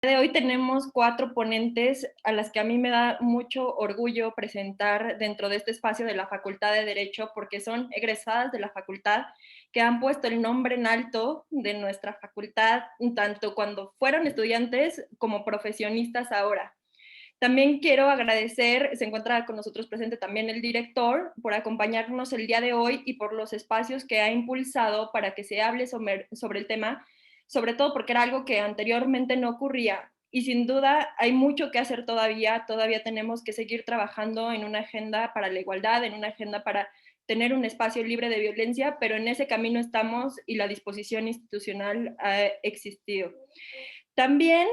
De hoy tenemos 4 ponentes a las que a mí me da mucho orgullo presentar dentro de este espacio de la Facultad de Derecho, porque son egresadas de la facultad que han puesto el nombre en alto de nuestra facultad, tanto cuando fueron estudiantes como profesionistas ahora. También quiero agradecer, se encuentra con nosotros presente también el director, por acompañarnos el día de hoy y por los espacios que ha impulsado para que se hable sobre el tema, sobre todo porque era algo que anteriormente no ocurría. Y sin duda hay mucho que hacer todavía, todavía tenemos que seguir trabajando en una agenda para la igualdad, en una agenda para tener un espacio libre de violencia, pero en ese camino estamos y la disposición institucional ha existido. También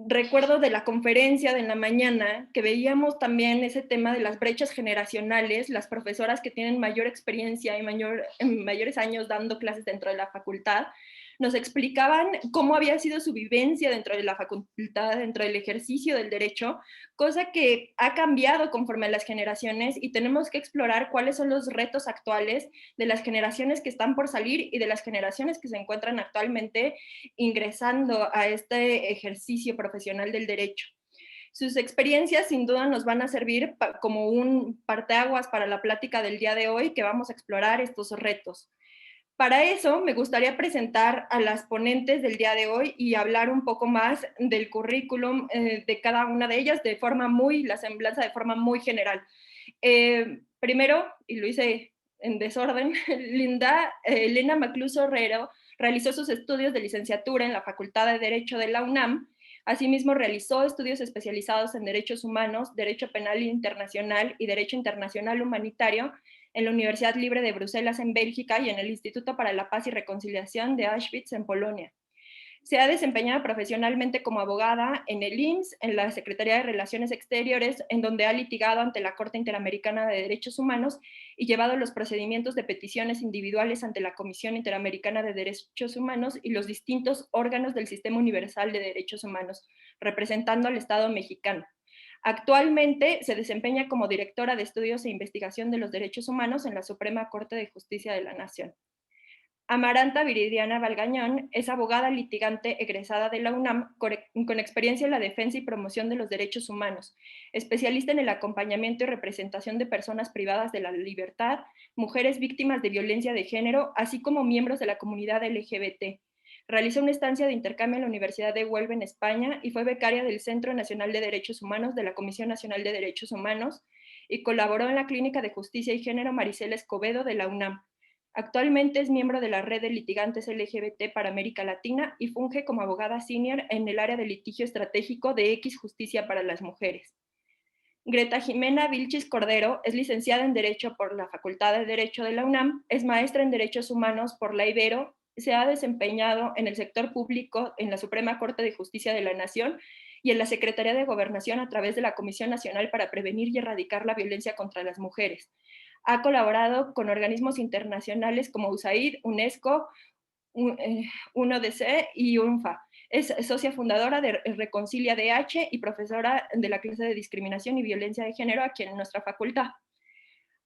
recuerdo de la conferencia de la mañana que veíamos también ese tema de las brechas generacionales, las profesoras que tienen mayor experiencia y mayores años dando clases dentro de la facultad, nos explicaban cómo había sido su vivencia dentro de la facultad, dentro del ejercicio del derecho, cosa que ha cambiado conforme a las generaciones y tenemos que explorar cuáles son los retos actuales de las generaciones que están por salir y de las generaciones que se encuentran actualmente ingresando a este ejercicio profesional del derecho. Sus experiencias sin duda nos van a servir como un parteaguas para la plática del día de hoy que vamos a explorar estos retos. Para eso me gustaría presentar a las ponentes del día de hoy y hablar un poco más del currículum de cada una de ellas de forma la semblanza de forma muy general. Primero, y lo hice en desorden, Linda Elena Macluso Herrero realizó sus estudios de licenciatura en la Facultad de Derecho de la UNAM. Asimismo, realizó estudios especializados en Derechos Humanos, Derecho Penal Internacional y Derecho Internacional Humanitario en la Universidad Libre de Bruselas en Bélgica y en el Instituto para la Paz y Reconciliación de Auschwitz en Polonia. Se ha desempeñado profesionalmente como abogada en el IMSS, en la Secretaría de Relaciones Exteriores, en donde ha litigado ante la Corte Interamericana de Derechos Humanos y llevado los procedimientos de peticiones individuales ante la Comisión Interamericana de Derechos Humanos y los distintos órganos del Sistema Universal de Derechos Humanos, representando al Estado mexicano. Actualmente se desempeña como directora de Estudios e Investigación de los Derechos Humanos en la Suprema Corte de Justicia de la Nación. Amaranta Viridiana Valgañón es abogada litigante egresada de la UNAM con experiencia en la defensa y promoción de los derechos humanos, especialista en el acompañamiento y representación de personas privadas de la libertad, mujeres víctimas de violencia de género, así como miembros de la comunidad LGBT. Realizó una estancia de intercambio en la Universidad de Huelva en España y fue becaria del Centro Nacional de Derechos Humanos de la Comisión Nacional de Derechos Humanos y colaboró en la Clínica de Justicia y Género Maricela Escobedo de la UNAM. Actualmente es miembro de la Red de Litigantes LGBT para América Latina y funge como abogada senior en el área de litigio estratégico de X Justicia para las Mujeres. Greta Jimena Vilchis Cordero es licenciada en Derecho por la Facultad de Derecho de la UNAM, es maestra en Derechos Humanos por la Ibero, se ha desempeñado en el sector público en la Suprema Corte de Justicia de la Nación y en la Secretaría de Gobernación a través de la Comisión Nacional para Prevenir y Erradicar la Violencia contra las Mujeres. Ha colaborado con organismos internacionales como USAID, UNESCO, UNODC y UNFA. Es socia fundadora de Reconcilia DH y profesora de la clase de Discriminación y Violencia de Género aquí en nuestra facultad.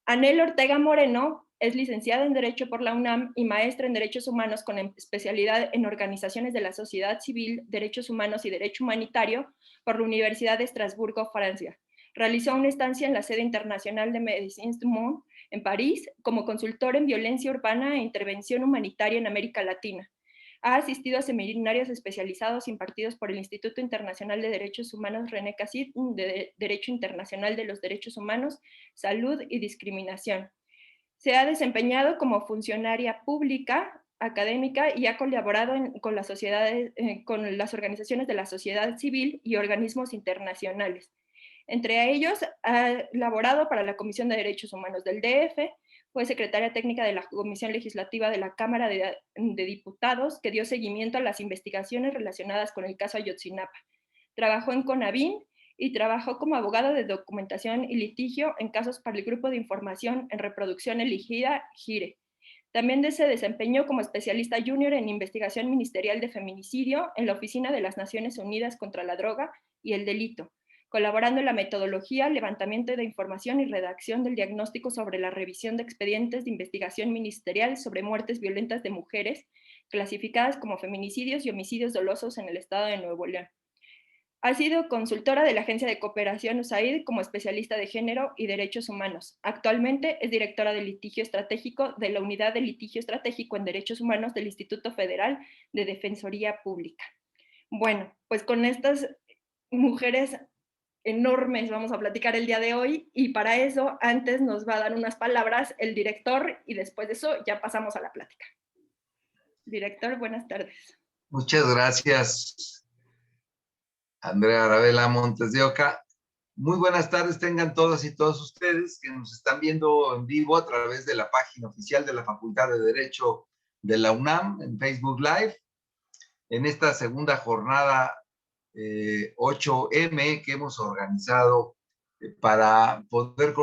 Anel Ortega Moreno es licenciada en Derecho por la UNAM y maestra en Derechos Humanos con especialidad en Organizaciones de la Sociedad Civil, Derechos Humanos y Derecho Humanitario por la Universidad de Estrasburgo, Francia. Realizó una estancia en la sede internacional de Médecins du Monde en París como consultor en violencia urbana e intervención humanitaria en América Latina. Ha asistido a seminarios especializados impartidos por el Instituto Internacional de Derechos Humanos René Cassin de Derecho Internacional de los Derechos Humanos, Salud y Discriminación. Se ha desempeñado como funcionaria pública, académica y ha colaborado con las organizaciones de la sociedad civil y organismos internacionales. Entre ellos, ha laborado para la Comisión de Derechos Humanos del DF, fue secretaria técnica de la Comisión Legislativa de la Cámara de Diputados, que dio seguimiento a las investigaciones relacionadas con el caso Ayotzinapa. Trabajó en CONAVIN y trabajó como abogada de documentación y litigio en casos para el Grupo de Información en Reproducción Elegida, GIRE. También se desempeñó como especialista junior en investigación ministerial de feminicidio en la Oficina de las Naciones Unidas contra la Droga y el Delito, colaborando en la metodología, levantamiento de información y redacción del diagnóstico sobre la revisión de expedientes de investigación ministerial sobre muertes violentas de mujeres clasificadas como feminicidios y homicidios dolosos en el estado de Nuevo León. Ha sido consultora de la Agencia de Cooperación USAID como especialista de género y derechos humanos. Actualmente es directora de litigio estratégico de la Unidad de Litigio Estratégico en Derechos Humanos del Instituto Federal de Defensoría Pública. Bueno, pues con estas mujeres enormes vamos a platicar el día de hoy, y para eso antes nos va a dar unas palabras el director y después de eso ya pasamos a la plática. Director, buenas tardes. Muchas gracias, Andrea Arabella Montes de Oca. Muy buenas tardes tengan todas y todos ustedes que nos están viendo en vivo a través de la página oficial de la Facultad de Derecho de la UNAM en Facebook Live, en esta segunda jornada 8M que hemos organizado para poder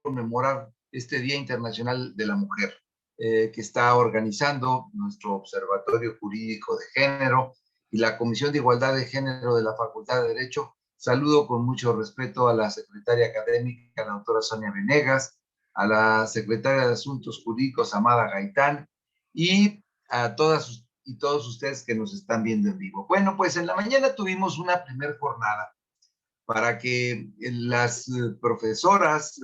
conmemorar este Día Internacional de la Mujer, que está organizando nuestro Observatorio Jurídico de Género y la Comisión de Igualdad de Género de la Facultad de Derecho. Saludo con mucho respeto a la secretaria académica, la doctora Sonia Venegas, a la secretaria de Asuntos Jurídicos, Amada Gaitán, y a todas y todos ustedes que nos están viendo en vivo. Bueno, pues en la mañana tuvimos una primera jornada para que las profesoras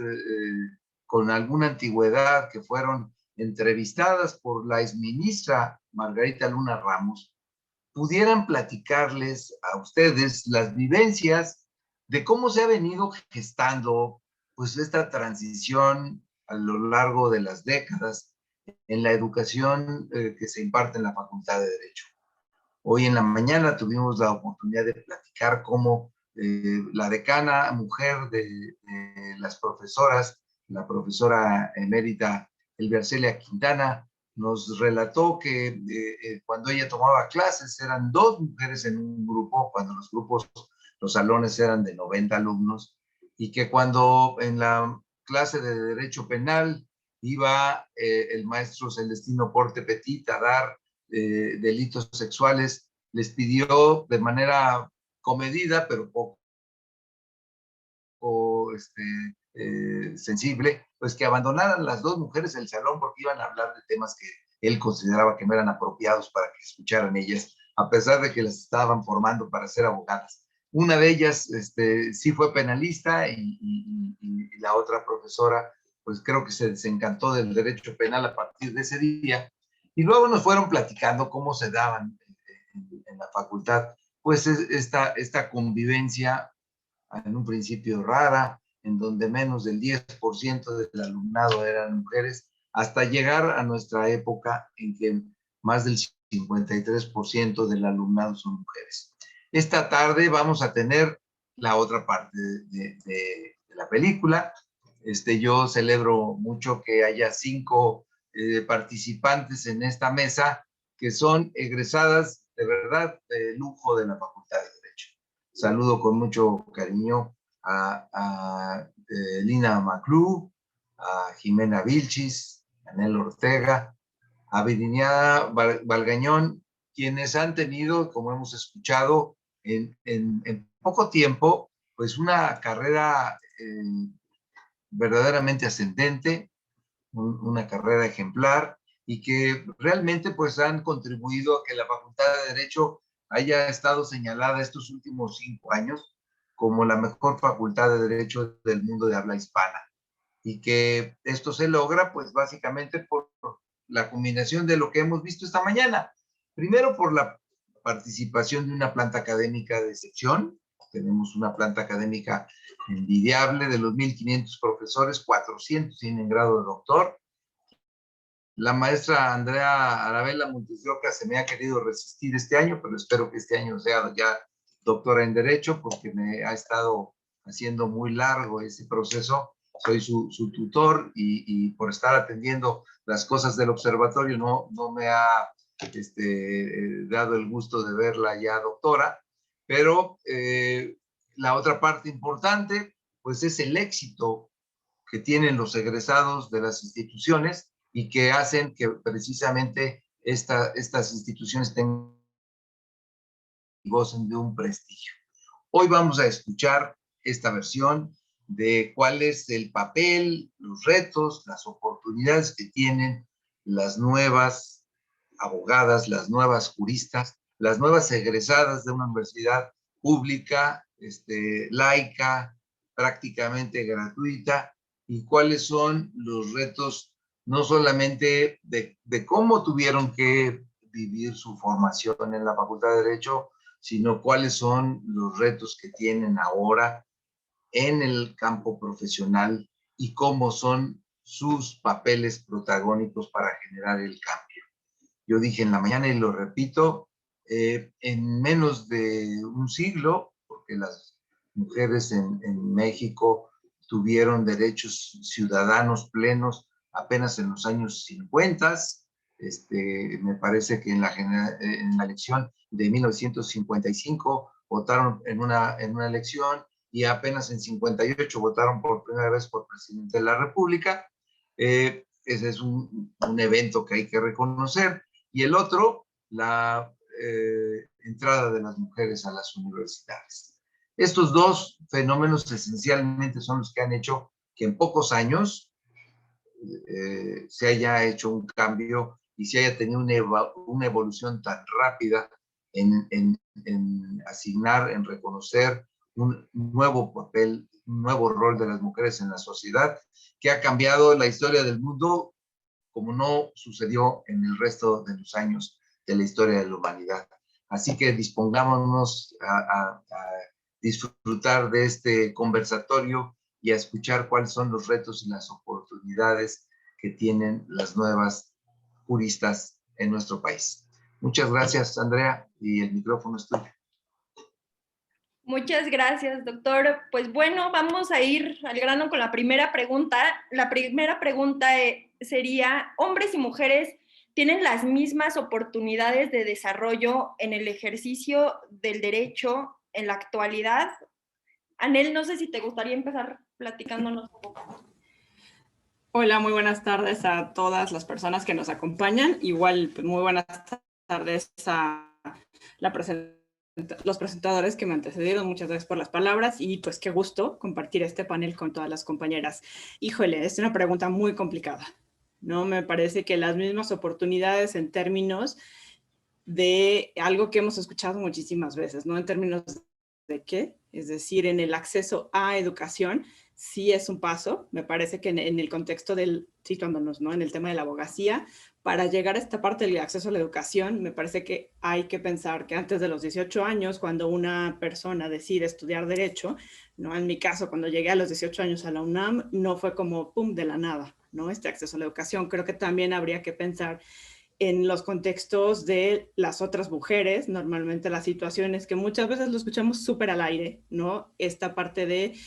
con alguna antigüedad que fueron entrevistadas por la exministra Margarita Luna Ramos pudieran platicarles a ustedes las vivencias de cómo se ha venido gestando pues esta transición a lo largo de las décadas en la educación que se imparte en la Facultad de Derecho. Hoy en la mañana tuvimos la oportunidad de platicar cómo la decana mujer de las profesoras, la profesora emérita Elbercelia Quintana, nos relató que cuando ella tomaba clases eran 2 mujeres en un grupo, cuando los grupos, los salones eran de 90 alumnos, y que cuando en la clase de Derecho Penal iba el maestro Celestino Porte Petit a dar delitos sexuales, les pidió de manera comedida, pero poco sensible, pues que abandonaran las 2 mujeres el salón porque iban a hablar de temas que él consideraba que no eran apropiados para que escucharan ellas, a pesar de que las estaban formando para ser abogadas. Una de ellas sí fue penalista y la otra profesora, pues creo que se desencantó del derecho penal a partir de ese día. Y luego nos fueron platicando cómo se daban en la facultad, pues esta convivencia en un principio rara, en donde menos del 10% del alumnado eran mujeres, hasta llegar a nuestra época en que más del 53% del alumnado son mujeres. Esta tarde vamos a tener la otra parte de la película. Yo celebro mucho que haya 5 participantes en esta mesa que son egresadas de verdad de lujo de la Facultad de Derecho. Saludo con mucho cariño a Lina Maclú, a Jimena Vilchis, a Anel Ortega, a Virginia Valgañón, quienes han tenido, como hemos escuchado, en poco tiempo, pues una carrera verdaderamente ascendente, una carrera ejemplar, y que realmente pues han contribuido a que la Facultad de Derecho haya estado señalada estos últimos 5 años como la mejor facultad de Derecho del mundo de habla hispana. Y que esto se logra pues básicamente por la combinación de lo que hemos visto esta mañana. Primero por la participación de una planta académica de excepción. Tenemos una planta académica envidiable. De los 1,500 profesores, 400 tienen grado de doctor. La maestra Andrea Arabella Montes de Oca se me ha querido resistir este año, pero espero que este año sea ya doctora en Derecho, porque me ha estado haciendo muy largo ese proceso. Soy su tutor y por estar atendiendo las cosas del observatorio no me ha dado el gusto de verla ya doctora, pero la otra parte importante pues es el éxito que tienen los egresados de las instituciones y que hacen que precisamente estas instituciones tengan y gocen de un prestigio. Hoy vamos a escuchar esta versión de cuál es el papel, los retos, las oportunidades que tienen las nuevas abogadas, las nuevas juristas, las nuevas egresadas de una universidad pública, laica, prácticamente gratuita, y cuáles son los retos, no solamente de cómo tuvieron que vivir su formación en la Facultad de Derecho, sino cuáles son los retos que tienen ahora en el campo profesional y cómo son sus papeles protagónicos para generar el cambio. Yo dije en la mañana y lo repito, en menos de un siglo, porque las mujeres en México tuvieron derechos ciudadanos plenos apenas en los años 50. Me parece que en la elección de 1955 votaron en una elección y apenas en 58 votaron por primera vez por presidente de la República. Ese es un evento que hay que reconocer. Y el otro, la entrada de las mujeres a las universidades. Estos dos fenómenos esencialmente son los que han hecho que en pocos años se haya hecho un cambio y se haya tenido una evolución tan rápida en asignar, en reconocer un nuevo papel, un nuevo rol de las mujeres en la sociedad, que ha cambiado la historia del mundo como no sucedió en el resto de los años de la historia de la humanidad. Así que dispongámonos a disfrutar de este conversatorio y a escuchar cuáles son los retos y las oportunidades que tienen las nuevas juristas en nuestro país. Muchas gracias, Andrea, y el micrófono es tuyo. Muchas gracias, doctor. Pues bueno, vamos a ir al grano con la primera pregunta. La primera pregunta sería, ¿hombres y mujeres tienen las mismas oportunidades de desarrollo en el ejercicio del derecho en la actualidad? Anel, no sé si te gustaría empezar platicándonos un poco. Hola, muy buenas tardes a todas las personas que nos acompañan. Igual, pues, muy buenas tardes a los presentadores que me antecedieron. Muchas gracias por las palabras y pues qué gusto compartir este panel con todas las compañeras. Híjole, es una pregunta muy complicada, ¿no? Me parece que las mismas oportunidades en términos de algo que hemos escuchado muchísimas veces, ¿no? En términos de qué, es decir, en el acceso a educación, sí es un paso. Me parece que en el contexto del, situándonos, ¿no? En el tema de la abogacía, para llegar a esta parte del acceso a la educación, me parece que hay que pensar que antes de los 18 años, cuando una persona decide estudiar derecho, ¿no? En mi caso, cuando llegué a los 18 años a la UNAM, no fue como pum de la nada, ¿no? Este acceso a la educación. Creo que también habría que pensar en los contextos de las otras mujeres, normalmente las situaciones que muchas veces lo escuchamos súper al aire, ¿no? Esta parte de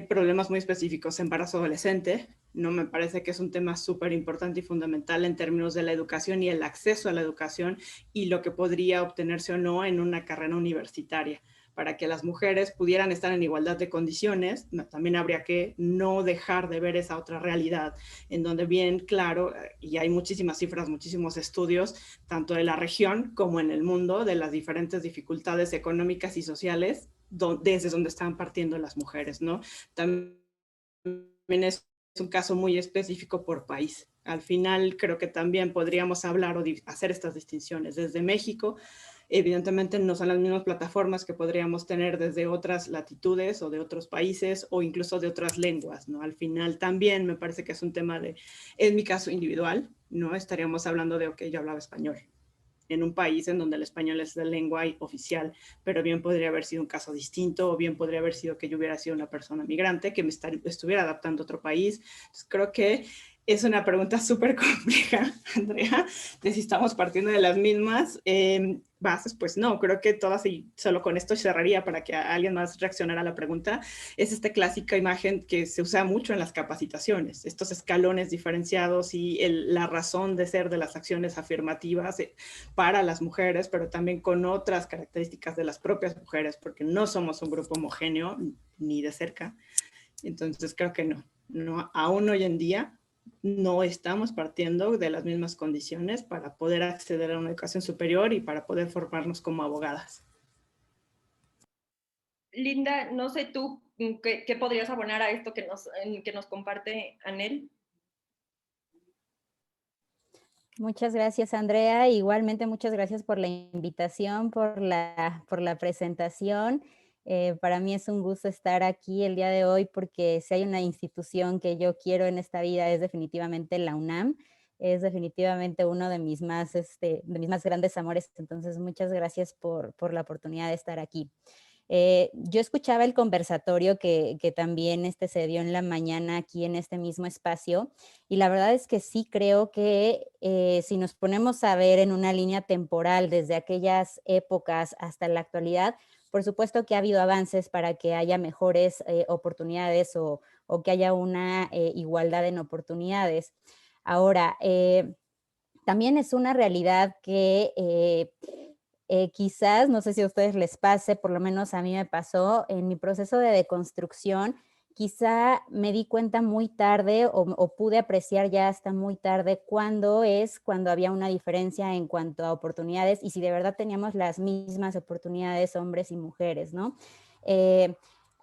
problemas muy específicos, embarazo adolescente, ¿no? Me parece que es un tema súper importante y fundamental en términos de la educación y el acceso a la educación y lo que podría obtenerse o no en una carrera universitaria. Para que las mujeres pudieran estar en igualdad de condiciones, también habría que no dejar de ver esa otra realidad, en donde bien claro, y hay muchísimas cifras, muchísimos estudios, tanto de la región como en el mundo, de las diferentes dificultades económicas y sociales desde donde están partiendo las mujeres, ¿no? También es un caso muy específico por país. Al final creo que también podríamos hablar o hacer estas distinciones. Desde México, evidentemente no son las mismas plataformas que podríamos tener desde otras latitudes o de otros países o incluso de otras lenguas, ¿no? Al final también me parece que es un tema de, en mi caso individual, ¿no? Estaríamos hablando de, ok, yo hablaba español en un país en donde el español es la lengua oficial, pero bien podría haber sido un caso distinto o bien podría haber sido que yo hubiera sido una persona migrante que me estuviera adaptando a otro país. Entonces, creo que es una pregunta súper compleja, Andrea, de si estamos partiendo de las mismas bases. Pues no, creo que todas, y solo con esto cerraría para que alguien más reaccionara a la pregunta, es esta clásica imagen que se usa mucho en las capacitaciones, estos escalones diferenciados y la razón de ser de las acciones afirmativas para las mujeres, pero también con otras características de las propias mujeres, porque no somos un grupo homogéneo ni de cerca. Entonces creo que no, aún hoy en día no estamos partiendo de las mismas condiciones para poder acceder a una educación superior y para poder formarnos como abogadas. Linda, no sé tú, ¿qué podrías abonar a esto que nos comparte Anel? Muchas gracias, Andrea. Igualmente, muchas gracias por la invitación, por la presentación. Para mí es un gusto estar aquí el día de hoy porque si hay una institución que yo quiero en esta vida es definitivamente la UNAM. Es definitivamente uno de mis más grandes amores. Entonces, muchas gracias por la oportunidad de estar aquí. Yo escuchaba el conversatorio que también se dio en la mañana aquí en este mismo espacio y la verdad es que sí creo que si nos ponemos a ver en una línea temporal desde aquellas épocas hasta la actualidad, por supuesto que ha habido avances para que haya mejores oportunidades o que haya una igualdad en oportunidades. Ahora, también es una realidad que quizás, no sé si a ustedes les pase, por lo menos a mí me pasó en mi proceso de deconstrucción, quizá me di cuenta muy tarde o pude apreciar ya hasta muy tarde cuando había una diferencia en cuanto a oportunidades y si de verdad teníamos las mismas oportunidades hombres y mujeres, ¿no? Eh,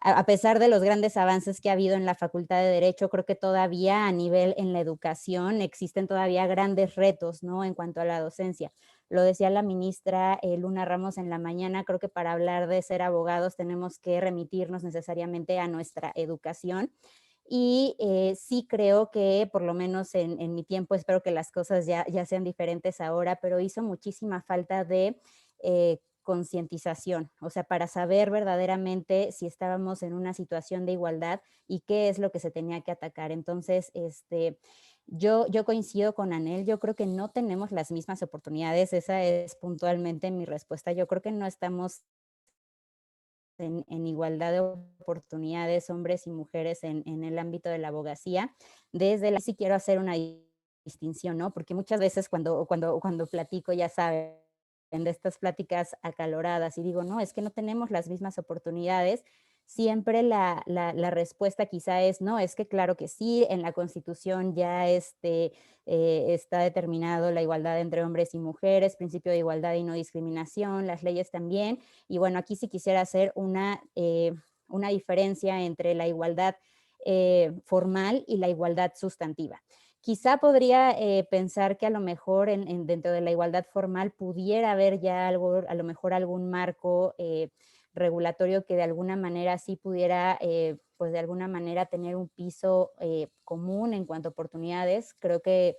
a pesar de los grandes avances que ha habido en la Facultad de Derecho, creo que todavía a nivel en la educación existen todavía grandes retos, ¿no? En cuanto a la docencia. Lo decía la ministra Luna Ramos en la mañana, creo que para hablar de ser abogados tenemos que remitirnos necesariamente a nuestra educación. Y sí creo que, por lo menos en mi tiempo, espero que las cosas ya sean diferentes ahora, pero hizo muchísima falta de concientización, o sea, para saber verdaderamente si estábamos en una situación de igualdad y qué es lo que se tenía que atacar. Entonces, yo coincido con Anel, yo creo que no tenemos las mismas oportunidades, esa es puntualmente mi respuesta, yo creo que no estamos en igualdad de oportunidades, hombres y mujeres en el ámbito de la abogacía. Sí quiero hacer una distinción, ¿no? Porque muchas veces cuando platico, ya saben, de estas pláticas acaloradas y digo, no, es que no tenemos las mismas oportunidades, siempre la respuesta quizá es, no, es que claro que sí, en la Constitución ya está determinado la igualdad entre hombres y mujeres, principio de igualdad y no discriminación, las leyes también, y bueno, aquí sí quisiera hacer una diferencia entre la igualdad formal y la igualdad sustantiva. Quizá podría pensar que a lo mejor dentro de la igualdad formal pudiera haber ya algo, a lo mejor algún marco regulatorio que de alguna manera sí pudiera, pues de alguna manera tener un piso común en cuanto a oportunidades. Creo que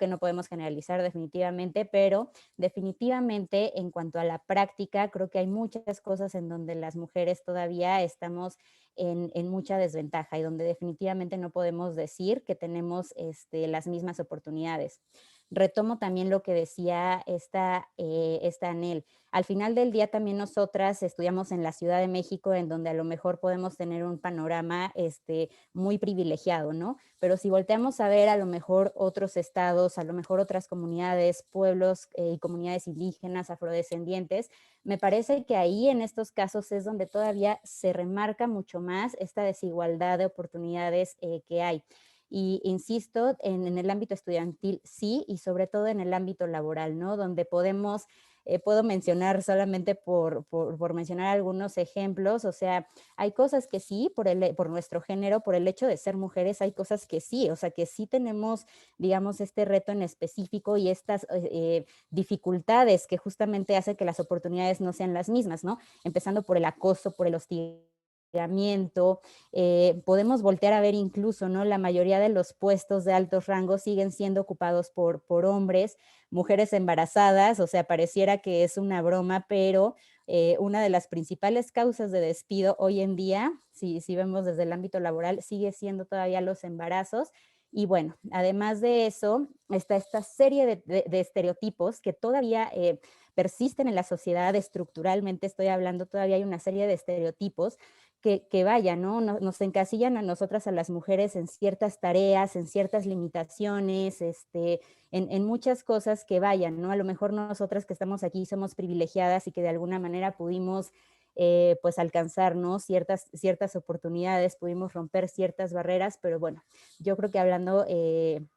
no podemos generalizar definitivamente, pero definitivamente en cuanto a la práctica, creo que hay muchas cosas en donde las mujeres todavía estamos en mucha desventaja y donde definitivamente no podemos decir que tenemos las mismas oportunidades. Retomo también lo que decía esta Anel. Al final del día también nosotras estudiamos en la Ciudad de México, en donde a lo mejor podemos tener un panorama muy privilegiado, ¿no? Pero si volteamos a ver a lo mejor otros estados, a lo mejor otras comunidades, pueblos y comunidades indígenas, afrodescendientes, me parece que ahí en estos casos es donde todavía se remarca mucho más esta desigualdad de oportunidades que hay. Y insisto, en el ámbito estudiantil sí, y sobre todo en el ámbito laboral, ¿no? Donde puedo mencionar solamente por mencionar algunos ejemplos, o sea, hay cosas que sí, por nuestro género, por el hecho de ser mujeres, hay cosas que sí, o sea, que sí tenemos, digamos, este reto en específico y estas dificultades que justamente hacen que las oportunidades no sean las mismas, ¿no? Empezando por el acoso, por el hostigamiento, podemos voltear a ver incluso, ¿no? La mayoría de los puestos de altos rangos siguen siendo ocupados por hombres, mujeres embarazadas, o sea, pareciera que es una broma, pero una de las principales causas de despido hoy en día, si vemos desde el ámbito laboral, sigue siendo todavía los embarazos. Y bueno, además de eso, está esta serie de estereotipos que todavía persisten en la sociedad estructuralmente, estoy hablando, todavía hay una serie de estereotipos que vaya, ¿no? Nos encasillan a nosotras, a las mujeres, en ciertas tareas, en ciertas limitaciones, en muchas cosas que vayan, ¿no? A lo mejor nosotras que estamos aquí somos privilegiadas y que de alguna manera pudimos pues alcanzar, ¿no? Ciertas oportunidades, pudimos romper ciertas barreras, pero bueno, yo creo que hablando en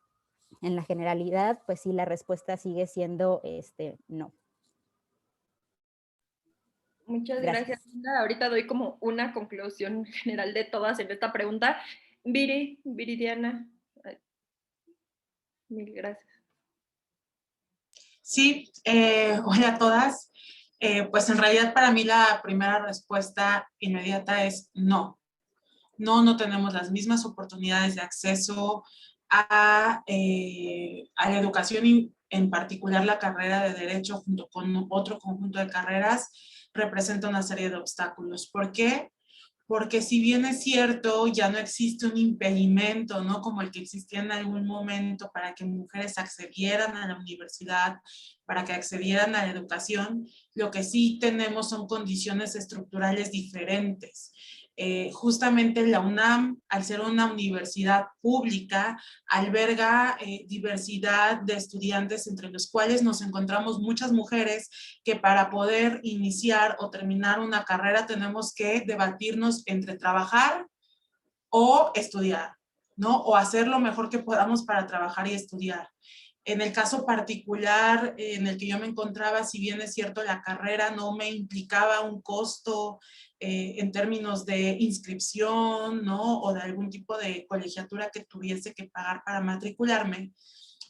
la generalidad, pues sí, la respuesta sigue siendo no. Muchas gracias, Linda. Ahorita doy como una conclusión general de todas en esta pregunta. Viridiana, mil gracias. Sí, hola a todas. Pues en realidad para mí la primera respuesta inmediata es no. No, no tenemos las mismas oportunidades de acceso a la educación y en particular la carrera de Derecho junto con otro conjunto de carreras representa una serie de obstáculos. ¿Por qué? Porque si bien es cierto, ya no existe un impedimento, ¿no? Como el que existía en algún momento para que mujeres accedieran a la universidad, para que accedieran a la educación, lo que sí tenemos son condiciones estructurales diferentes. Justamente la UNAM, al ser una universidad pública, alberga diversidad de estudiantes, entre los cuales nos encontramos muchas mujeres que para poder iniciar o terminar una carrera tenemos que debatirnos entre trabajar o estudiar, ¿no? O hacer lo mejor que podamos para trabajar y estudiar. En el caso particular en el que yo me encontraba, si bien es cierto, la carrera no me implicaba un costo en términos de inscripción, ¿no? O de algún tipo de colegiatura que tuviese que pagar para matricularme.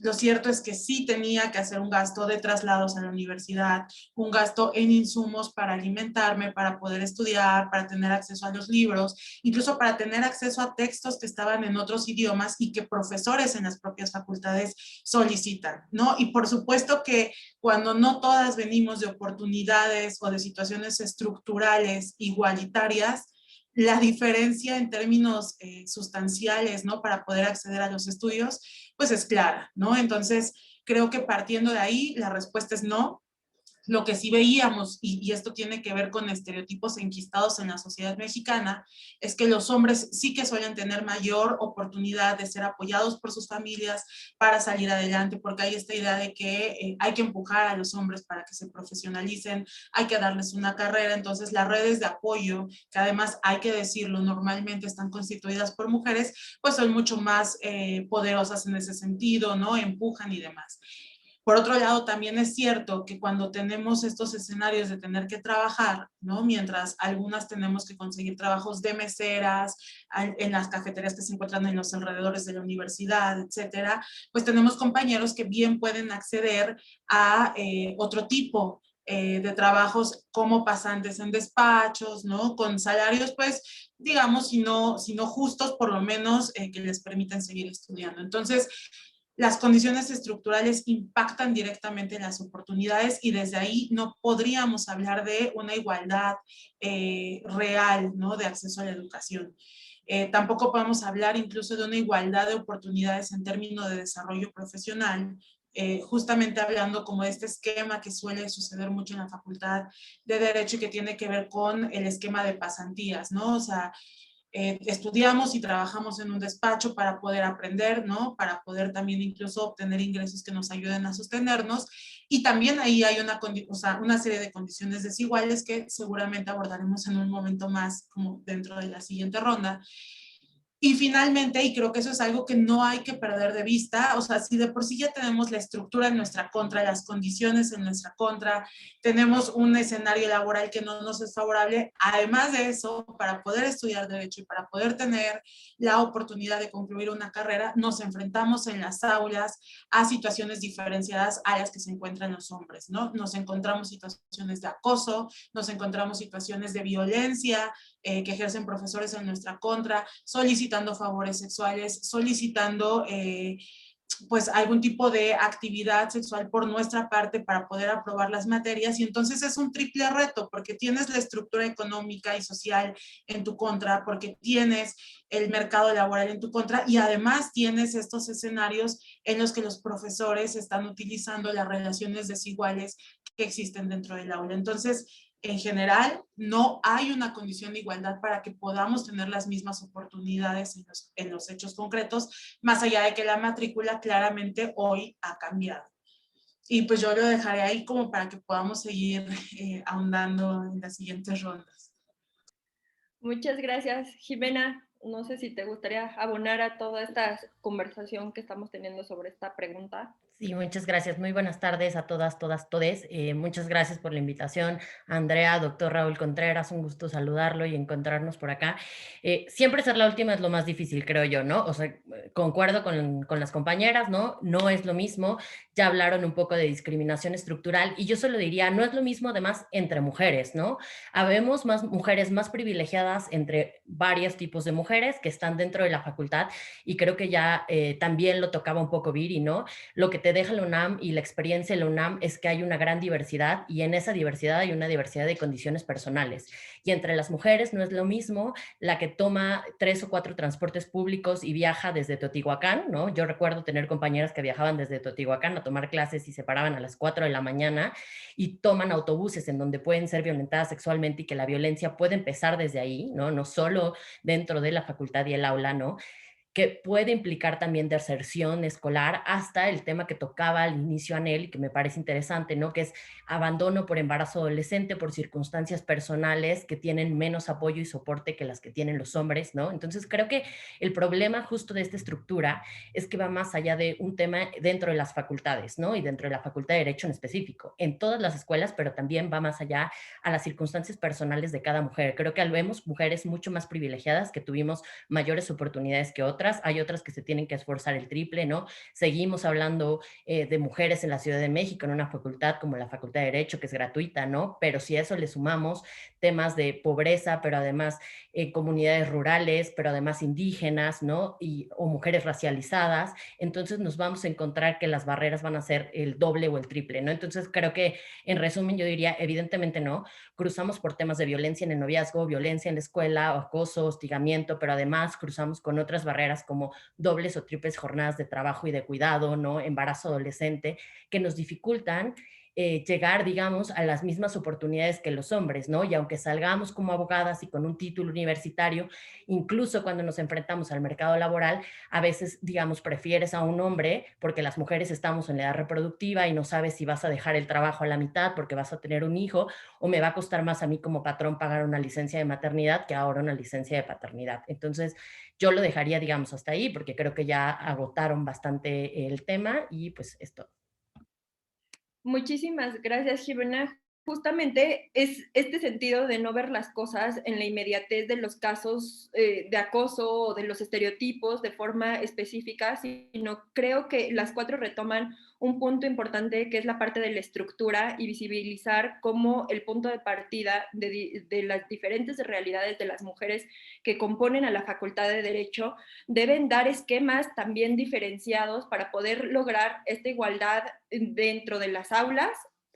Lo cierto es que sí tenía que hacer un gasto de traslados a la universidad, un gasto en insumos para alimentarme, para poder estudiar, para tener acceso a los libros, incluso para tener acceso a textos que estaban en otros idiomas y que profesores en las propias facultades solicitan, ¿no? Y por supuesto que cuando no todas venimos de oportunidades o de situaciones estructurales igualitarias, la diferencia en términos sustanciales, ¿no? Para poder acceder a los estudios, pues es clara, ¿no? Entonces, creo que partiendo de ahí, la respuesta es no. Lo que sí veíamos, y esto tiene que ver con estereotipos enquistados en la sociedad mexicana, es que los hombres sí que suelen tener mayor oportunidad de ser apoyados por sus familias para salir adelante, porque hay esta idea de que hay que empujar a los hombres para que se profesionalicen, hay que darles una carrera. Entonces las redes de apoyo, que además hay que decirlo, normalmente están constituidas por mujeres, pues son mucho más poderosas en ese sentido, ¿no? Empujan y demás. Por otro lado, también es cierto que cuando tenemos estos escenarios de tener que trabajar, ¿no? Mientras algunas tenemos que conseguir trabajos de meseras, en las cafeterías que se encuentran en los alrededores de la universidad, etcétera, pues tenemos compañeros que bien pueden acceder a otro tipo de trabajos como pasantes en despachos, ¿no? Con salarios, pues, digamos, si no justos, por lo menos que les permitan seguir estudiando. Entonces, las condiciones estructurales impactan directamente en las oportunidades y desde ahí no podríamos hablar de una igualdad real, ¿no? De acceso a la educación. Tampoco podemos hablar incluso de una igualdad de oportunidades en términos de desarrollo profesional, justamente hablando como de este esquema que suele suceder mucho en la Facultad de Derecho y que tiene que ver con el esquema de pasantías, ¿no? O sea, estudiamos y trabajamos en un despacho para poder aprender, ¿no? Para poder también incluso obtener ingresos que nos ayuden a sostenernos. Y también ahí hay o sea, una serie de condiciones desiguales que seguramente abordaremos en un momento más, como dentro de la siguiente ronda. Y finalmente, y creo que eso es algo que no hay que perder de vista, o sea, si de por sí ya tenemos la estructura en nuestra contra, las condiciones en nuestra contra, tenemos un escenario laboral que no nos es favorable, además de eso, para poder estudiar Derecho y para poder tener la oportunidad de concluir una carrera, nos enfrentamos en las aulas a situaciones diferenciadas a las que se encuentran los hombres, ¿no? Nos encontramos situaciones de acoso, nos encontramos situaciones de violencia que ejercen profesores en nuestra contra, solicitando favores sexuales, solicitando pues algún tipo de actividad sexual por nuestra parte para poder aprobar las materias, y entonces es un triple reto porque tienes la estructura económica y social en tu contra, porque tienes el mercado laboral en tu contra y además tienes estos escenarios en los que los profesores están utilizando las relaciones desiguales que existen dentro del aula. Entonces, en general, no hay una condición de igualdad para que podamos tener las mismas oportunidades en los hechos concretos, más allá de que la matrícula claramente hoy ha cambiado. Y pues yo lo dejaré ahí como para que podamos seguir ahondando en las siguientes rondas. Muchas gracias, Jimena. No sé si te gustaría abonar a toda esta conversación que estamos teniendo sobre esta pregunta. Sí, muchas gracias. Muy buenas tardes a todas, todes. Muchas gracias por la invitación. Andrea, doctor Raúl Contreras, un gusto saludarlo y encontrarnos por acá. Siempre ser la última es lo más difícil, creo yo, ¿no? O sea, concuerdo con las compañeras, ¿no? No es lo mismo. Ya hablaron un poco de discriminación estructural y yo solo diría, no es lo mismo además entre mujeres, ¿no? Habemos más mujeres más privilegiadas entre varios tipos de mujeres que están dentro de la facultad y creo que ya también lo tocaba un poco Viri, ¿no? Lo que te deja la UNAM y la experiencia de la UNAM es que hay una gran diversidad y en esa diversidad hay una diversidad de condiciones personales. Y entre las mujeres no es lo mismo la que toma 3 o 4 transportes públicos y viaja desde Teotihuacán, ¿no? Yo recuerdo tener compañeras que viajaban desde Teotihuacán a tomar clases y se paraban a las 4 de la mañana y toman autobuses en donde pueden ser violentadas sexualmente y que la violencia puede empezar desde ahí, ¿no? No solo dentro de la facultad y el aula, ¿no? Que puede implicar también deserción escolar, hasta el tema que tocaba al inicio Anel y que me parece interesante, ¿no? Que es abandono por embarazo adolescente, por circunstancias personales que tienen menos apoyo y soporte que las que tienen los hombres, ¿no? Entonces creo que el problema justo de esta estructura es que va más allá de un tema dentro de las facultades, ¿no? Y dentro de la Facultad de Derecho en específico, en todas las escuelas, pero también va más allá a las circunstancias personales de cada mujer. Creo que vemos mujeres mucho más privilegiadas que tuvimos mayores oportunidades que otras, hay otras que se tienen que esforzar el triple, ¿no? Seguimos hablando de mujeres en la Ciudad de México, en una facultad como la Facultad de Derecho, que es gratuita, ¿no? Pero si a eso le sumamos temas de pobreza, pero además comunidades rurales, pero además indígenas, ¿no? O mujeres racializadas, entonces nos vamos a encontrar que las barreras van a ser el doble o el triple, ¿no? Entonces creo que, en resumen, yo diría, evidentemente no, cruzamos por temas de violencia en el noviazgo, violencia en la escuela, acoso, hostigamiento, pero además cruzamos con otras barreras como dobles o triples jornadas de trabajo y de cuidado, ¿no? Embarazo adolescente, que nos dificultan llegar, digamos, a las mismas oportunidades que los hombres, ¿no? Y aunque salgamos como abogadas y con un título universitario, incluso cuando nos enfrentamos al mercado laboral, a veces, digamos, prefieres a un hombre porque las mujeres estamos en la edad reproductiva y no sabes si vas a dejar el trabajo a la mitad porque vas a tener un hijo, o me va a costar más a mí como patrón pagar una licencia de maternidad que ahora una licencia de paternidad. Entonces, yo lo dejaría, digamos, hasta ahí porque creo que ya agotaron bastante el tema y pues esto. Muchísimas gracias, Jimena. Justamente es este sentido de no ver las cosas en la inmediatez de los casos de acoso o de los estereotipos de forma específica, sino creo que las cuatro retoman un punto importante que es la parte de la estructura y visibilizar cómo el punto de partida de las diferentes realidades de las mujeres que componen a la Facultad de Derecho deben dar esquemas también diferenciados para poder lograr esta igualdad dentro de las aulas,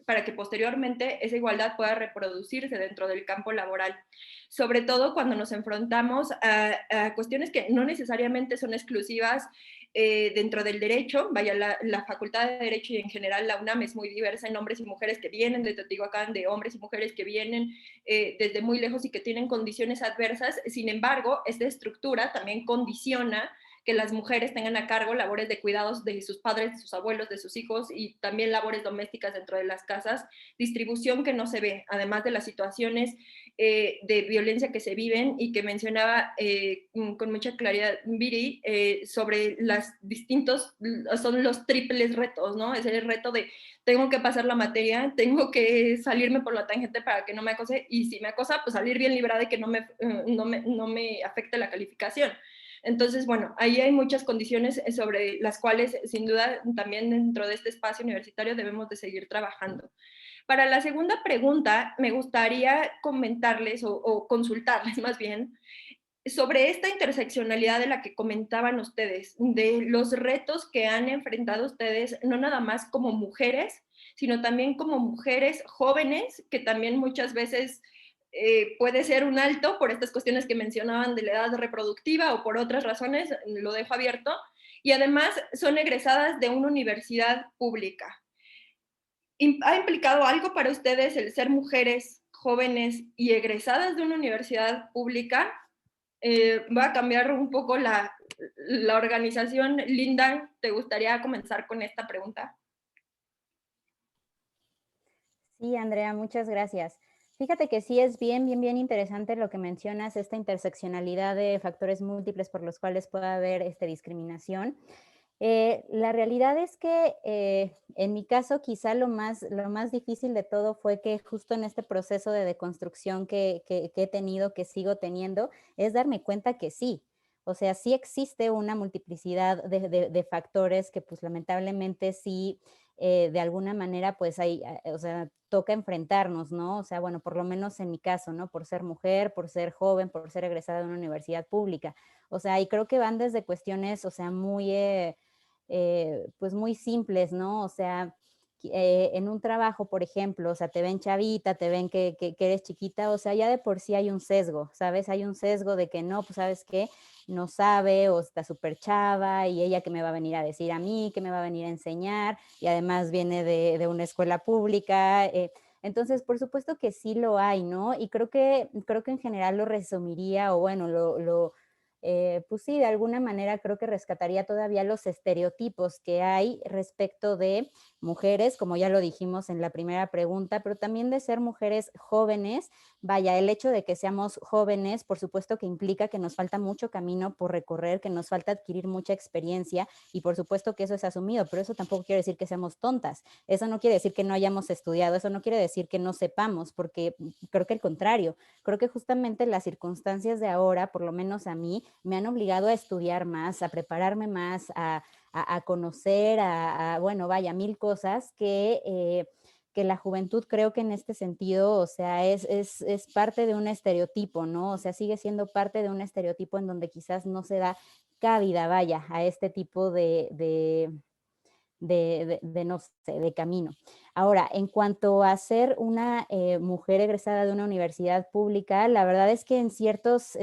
para que posteriormente esa igualdad pueda reproducirse dentro del campo laboral. Sobre todo cuando nos enfrentamos a cuestiones que no necesariamente son exclusivas dentro del derecho. Vaya, la Facultad de Derecho y en general la UNAM es muy diversa en hombres y mujeres que vienen de Teotihuacán, de hombres y mujeres que vienen desde muy lejos y que tienen condiciones adversas. Sin embargo, esta estructura también condiciona que las mujeres tengan a cargo labores de cuidados de sus padres, de sus abuelos, de sus hijos y también labores domésticas dentro de las casas, distribución que no se ve, además de las situaciones de violencia que se viven y que mencionaba con mucha claridad Viri sobre los distintos, son los triples retos, ¿no? Es el reto de tengo que pasar la materia, tengo que salirme por la tangente para que no me acose y si me acosa, pues salir bien librada y que no me afecte la calificación. Entonces, bueno, ahí hay muchas condiciones sobre las cuales, sin duda, también dentro de este espacio universitario debemos de seguir trabajando. Para la segunda pregunta, me gustaría comentarles o consultarles más bien sobre esta interseccionalidad de la que comentaban ustedes, de los retos que han enfrentado ustedes, no nada más como mujeres, sino también como mujeres jóvenes, que también muchas veces puede ser un alto por estas cuestiones que mencionaban de la edad reproductiva o por otras razones, lo dejo abierto, y además son egresadas de una universidad pública. ¿Ha implicado algo para ustedes el ser mujeres jóvenes y egresadas de una universidad pública? Va a cambiar un poco la organización. Linda, ¿te gustaría comenzar con esta pregunta? Sí, Andrea, muchas gracias. Fíjate que sí es bien interesante lo que mencionas, esta interseccionalidad de factores múltiples por los cuales puede haber discriminación. La realidad es que en mi caso quizá lo más difícil de todo fue que justo en este proceso de deconstrucción que he tenido, que sigo teniendo, es darme cuenta que sí. O sea, sí existe una multiplicidad de factores que pues lamentablemente sí, de alguna manera pues hay, o sea, toca enfrentarnos, ¿no? O sea, bueno, por lo menos en mi caso, ¿no? Por ser mujer, por ser joven, por ser egresada de una universidad pública. O sea, y creo que van desde cuestiones, o sea, muy, pues muy simples, ¿no? O sea, en un trabajo, por ejemplo, o sea, te ven chavita, te ven que eres chiquita, o sea, ya de por sí hay un sesgo, ¿sabes? Hay un sesgo de que no, pues, ¿sabes qué? No sabe o está súper chava y ella que me va a venir a decir a mí, que me va a venir a enseñar y además viene de una escuela pública. Entonces, por supuesto que sí lo hay, ¿no? Y creo que en general lo resumiría o bueno, pues sí, de alguna manera creo que rescataría todavía los estereotipos que hay respecto de mujeres, como ya lo dijimos en la primera pregunta, pero también de ser mujeres jóvenes. Vaya, el hecho de que seamos jóvenes, por supuesto que implica que nos falta mucho camino por recorrer, que nos falta adquirir mucha experiencia y por supuesto que eso es asumido, pero eso tampoco quiere decir que seamos tontas, eso no quiere decir que no hayamos estudiado, eso no quiere decir que no sepamos, porque creo que al contrario, creo que justamente las circunstancias de ahora, por lo menos a mí, me han obligado a estudiar más, a prepararme más, a conocer, bueno, vaya, mil cosas que la juventud creo que en este sentido, o sea, es parte de un estereotipo, ¿no? O sea, sigue siendo parte de un estereotipo en donde quizás no se da cabida, vaya, a este tipo no sé, de camino. Ahora, en cuanto a ser una mujer egresada de una universidad pública, la verdad es que en ciertos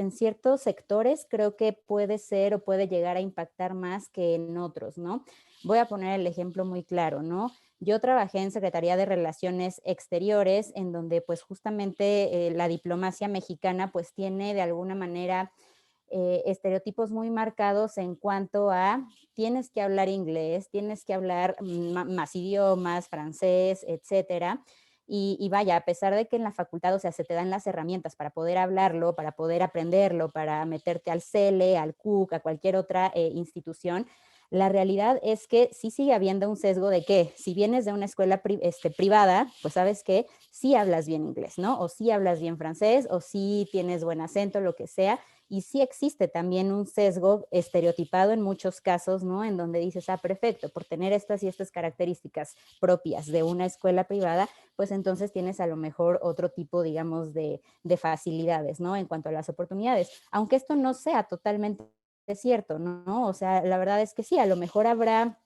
sectores creo que puede ser o puede llegar a impactar más que en otros, ¿no? Voy a poner el ejemplo muy claro, ¿no? Yo trabajé en Secretaría de Relaciones Exteriores, en donde pues justamente la diplomacia mexicana pues tiene de alguna manera estereotipos muy marcados en cuanto a tienes que hablar inglés, tienes que hablar más idiomas, francés, etcétera. Y vaya, a pesar de que en la facultad, o sea, se te dan las herramientas para poder hablarlo, para poder aprenderlo, para meterte al CELE, al CUC, a cualquier otra institución, la realidad es que sí sigue habiendo un sesgo de que si vienes de una escuela privada, pues sabes que sí hablas bien inglés, ¿no? O sí hablas bien francés, o sí tienes buen acento, lo que sea, y sí existe también un sesgo estereotipado en muchos casos, ¿no? En donde dices, ah, perfecto, por tener estas y estas características propias de una escuela privada, pues entonces tienes a lo mejor otro tipo, digamos, de facilidades, ¿no? En cuanto a las oportunidades, aunque esto no sea totalmente cierto, ¿no? O sea, la verdad es que sí, a lo mejor habrá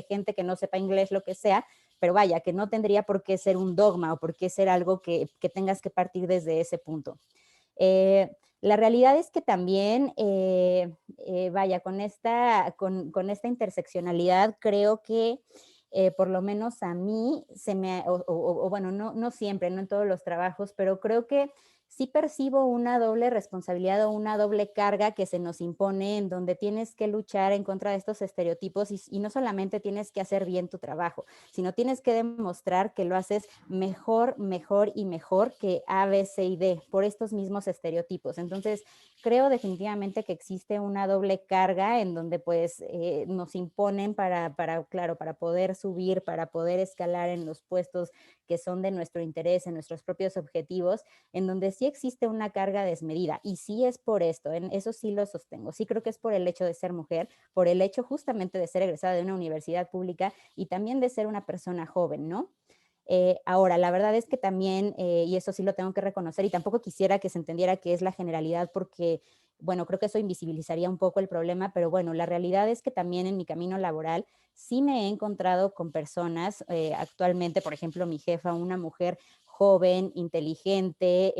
gente que no sepa inglés, lo que sea, pero vaya, que no tendría por qué ser un dogma o por qué ser algo que tengas que partir desde ese punto. La realidad es que también, vaya, con esta interseccionalidad creo que por lo menos a mí o bueno, no siempre, no en todos los trabajos, pero creo que sí percibo una doble responsabilidad o una doble carga que se nos impone en donde tienes que luchar en contra de estos estereotipos y no solamente tienes que hacer bien tu trabajo, sino tienes que demostrar que lo haces mejor, mejor y mejor que A, B, C y D por estos mismos estereotipos. Entonces, creo definitivamente que existe una doble carga en donde pues nos imponen claro, para poder subir, para poder escalar en los puestos que son de nuestro interés, en nuestros propios objetivos, en donde sí existe una carga desmedida. Y sí es por esto, en eso sí lo sostengo. Sí creo que es por el hecho de ser mujer, por el hecho justamente de ser egresada de una universidad pública y también de ser una persona joven, ¿no? Ahora, la verdad es que también, y eso sí lo tengo que reconocer, y tampoco quisiera que se entendiera que es la generalidad porque, bueno, creo que eso invisibilizaría un poco el problema, pero bueno, la realidad es que también en mi camino laboral sí me he encontrado con personas, actualmente, por ejemplo, mi jefa, una mujer joven, inteligente,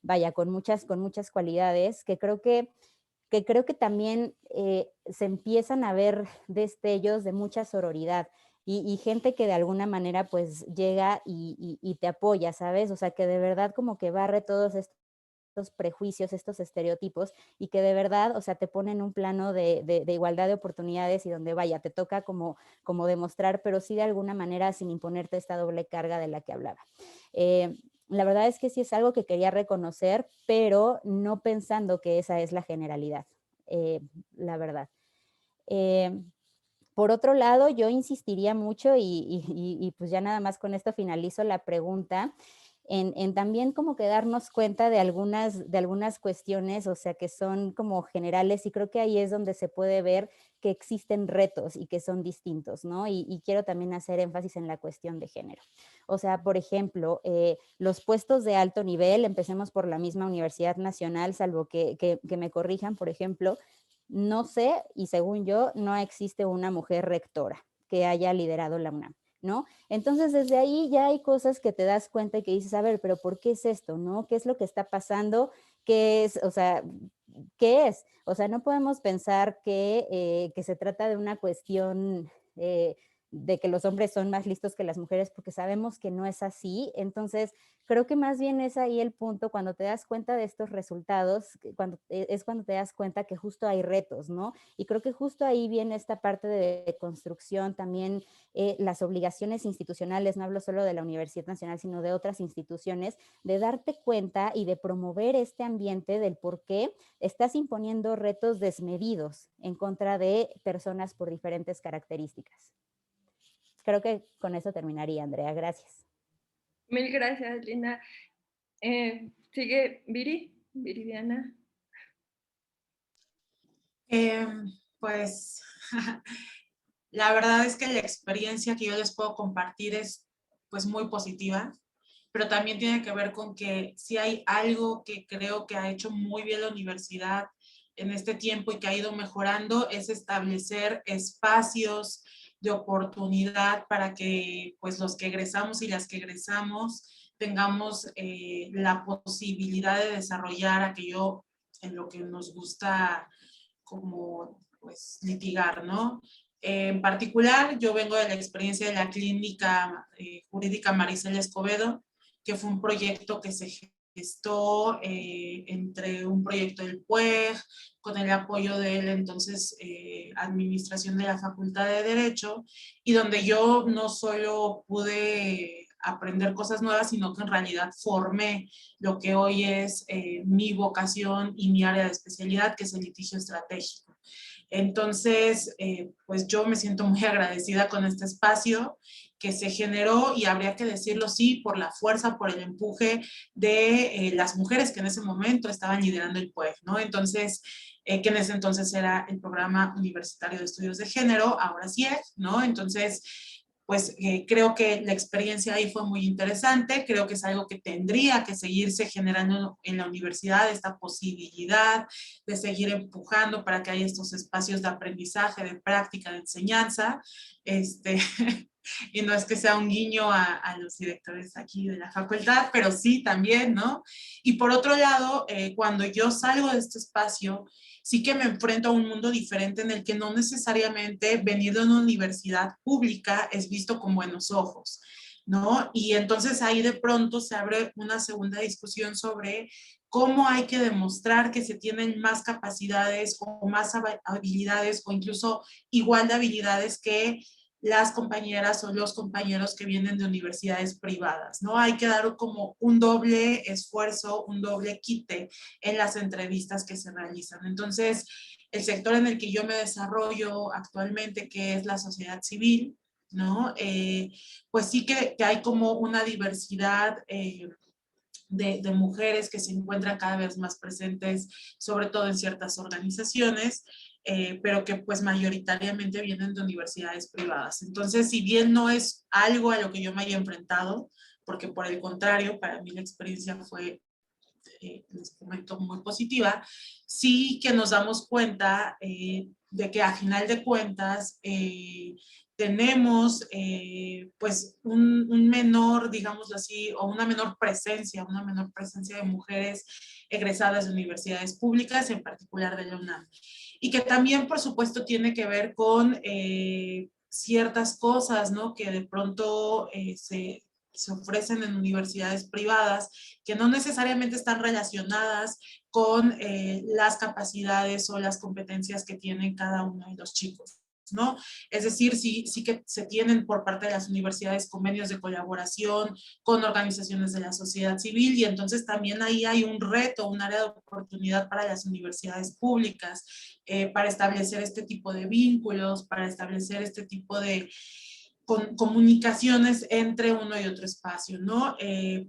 vaya, con muchas cualidades que creo que también se empiezan a ver destellos de mucha sororidad y gente que de alguna manera pues llega y te apoya, ¿sabes? O sea, que de verdad como que barre todos estos prejuicios, estos estereotipos y que de verdad, o sea, te pone en un plano de igualdad de oportunidades y donde vaya, te toca como demostrar, pero sí de alguna manera sin imponerte esta doble carga de la que hablaba. La verdad es que sí es algo que quería reconocer, pero no pensando que esa es la generalidad, la verdad. Por otro lado, yo insistiría mucho y pues ya nada más con esto finalizo la pregunta, en también como que darnos cuenta de algunas cuestiones, o sea, que son como generales, y creo que ahí es donde se puede ver que existen retos y que son distintos, ¿no? Y quiero también hacer énfasis en la cuestión de género. O sea, por ejemplo, los puestos de alto nivel, empecemos por la misma Universidad Nacional, salvo que me corrijan, por ejemplo, no sé, y según yo, no existe una mujer rectora que haya liderado la UNAM, ¿no? Entonces, desde ahí ya hay cosas que te das cuenta y que dices, a ver, pero ¿por qué es esto, no? ¿Qué es lo que está pasando? ¿Qué es? O sea, ¿qué es? O sea, no podemos pensar que se trata de una cuestión de que los hombres son más listos que las mujeres, porque sabemos que no es así. Entonces, creo que más bien es ahí el punto, cuando te das cuenta de estos resultados, es cuando te das cuenta que justo hay retos, ¿no? Y creo que justo ahí viene esta parte de construcción, también las obligaciones institucionales, no hablo solo de la Universidad Nacional, sino de otras instituciones, de darte cuenta y de promover este ambiente del por qué estás imponiendo retos desmedidos en contra de personas por diferentes características. Creo que con eso terminaría, Andrea. Gracias. Mil gracias, Lina. Sigue Viridiana. Pues la verdad es que la experiencia que yo les puedo compartir es pues muy positiva, pero también tiene que ver con que si hay algo que creo que ha hecho muy bien la universidad en este tiempo y que ha ido mejorando, es establecer espacios de oportunidad para que pues los que egresamos y las que egresamos tengamos la posibilidad de desarrollar aquello en lo que nos gusta como pues litigar, ¿no? En particular, yo vengo de la experiencia de la clínica jurídica Maricela Escobedo, que fue un proyecto que se gestó entre un proyecto del PUEG, con el apoyo de él, entonces, administración de la Facultad de Derecho, y donde yo no solo pude aprender cosas nuevas, sino que en realidad formé lo que hoy es mi vocación y mi área de especialidad, que es el litigio estratégico. Entonces, pues yo me siento muy agradecida con este espacio que se generó, y habría que decirlo, sí, por la fuerza, por el empuje de las mujeres que en ese momento estaban liderando el PUEG, ¿no? Entonces, que en ese entonces era el Programa Universitario de Estudios de Género, ahora sí es, ¿no? Entonces, pues creo que la experiencia ahí fue muy interesante, creo que es algo que tendría que seguirse generando en la universidad, esta posibilidad de seguir empujando para que haya estos espacios de aprendizaje, de práctica, de enseñanza, y no es que sea un guiño a los directores aquí de la facultad, pero sí también, ¿no? Y por otro lado, cuando yo salgo de este espacio, sí que me enfrento a un mundo diferente en el que no necesariamente venir de una universidad pública es visto con buenos ojos, ¿no? Y entonces ahí de pronto se abre una segunda discusión sobre cómo hay que demostrar que se tienen más capacidades o más habilidades o incluso igual de habilidades que las compañeras o los compañeros que vienen de universidades privadas, ¿no? Hay que dar como un doble esfuerzo, un doble quite en las entrevistas que se realizan. Entonces, el sector en el que yo me desarrollo actualmente, que es la sociedad civil, ¿no? Pues sí que hay como una diversidad de mujeres que se encuentran cada vez más presentes, sobre todo en ciertas organizaciones, pero que pues mayoritariamente vienen de universidades privadas. Entonces, si bien no es algo a lo que yo me haya enfrentado, porque por el contrario, para mí la experiencia fue, les comento, muy positiva, sí que nos damos cuenta de que a final de cuentas tenemos pues un menor, digámoslo así, o una menor presencia de mujeres egresadas de universidades públicas, en particular de la UNAM. Y que también, por supuesto, tiene que ver con ciertas cosas, ¿no? Que de pronto se ofrecen en universidades privadas que no necesariamente están relacionadas con las capacidades o las competencias que tienen cada uno de los chicos, ¿no? Es decir, sí que se tienen por parte de las universidades convenios de colaboración con organizaciones de la sociedad civil, y entonces también ahí hay un reto, un área de oportunidad para las universidades públicas, para establecer este tipo de vínculos, para establecer este tipo de comunicaciones entre uno y otro espacio, ¿no?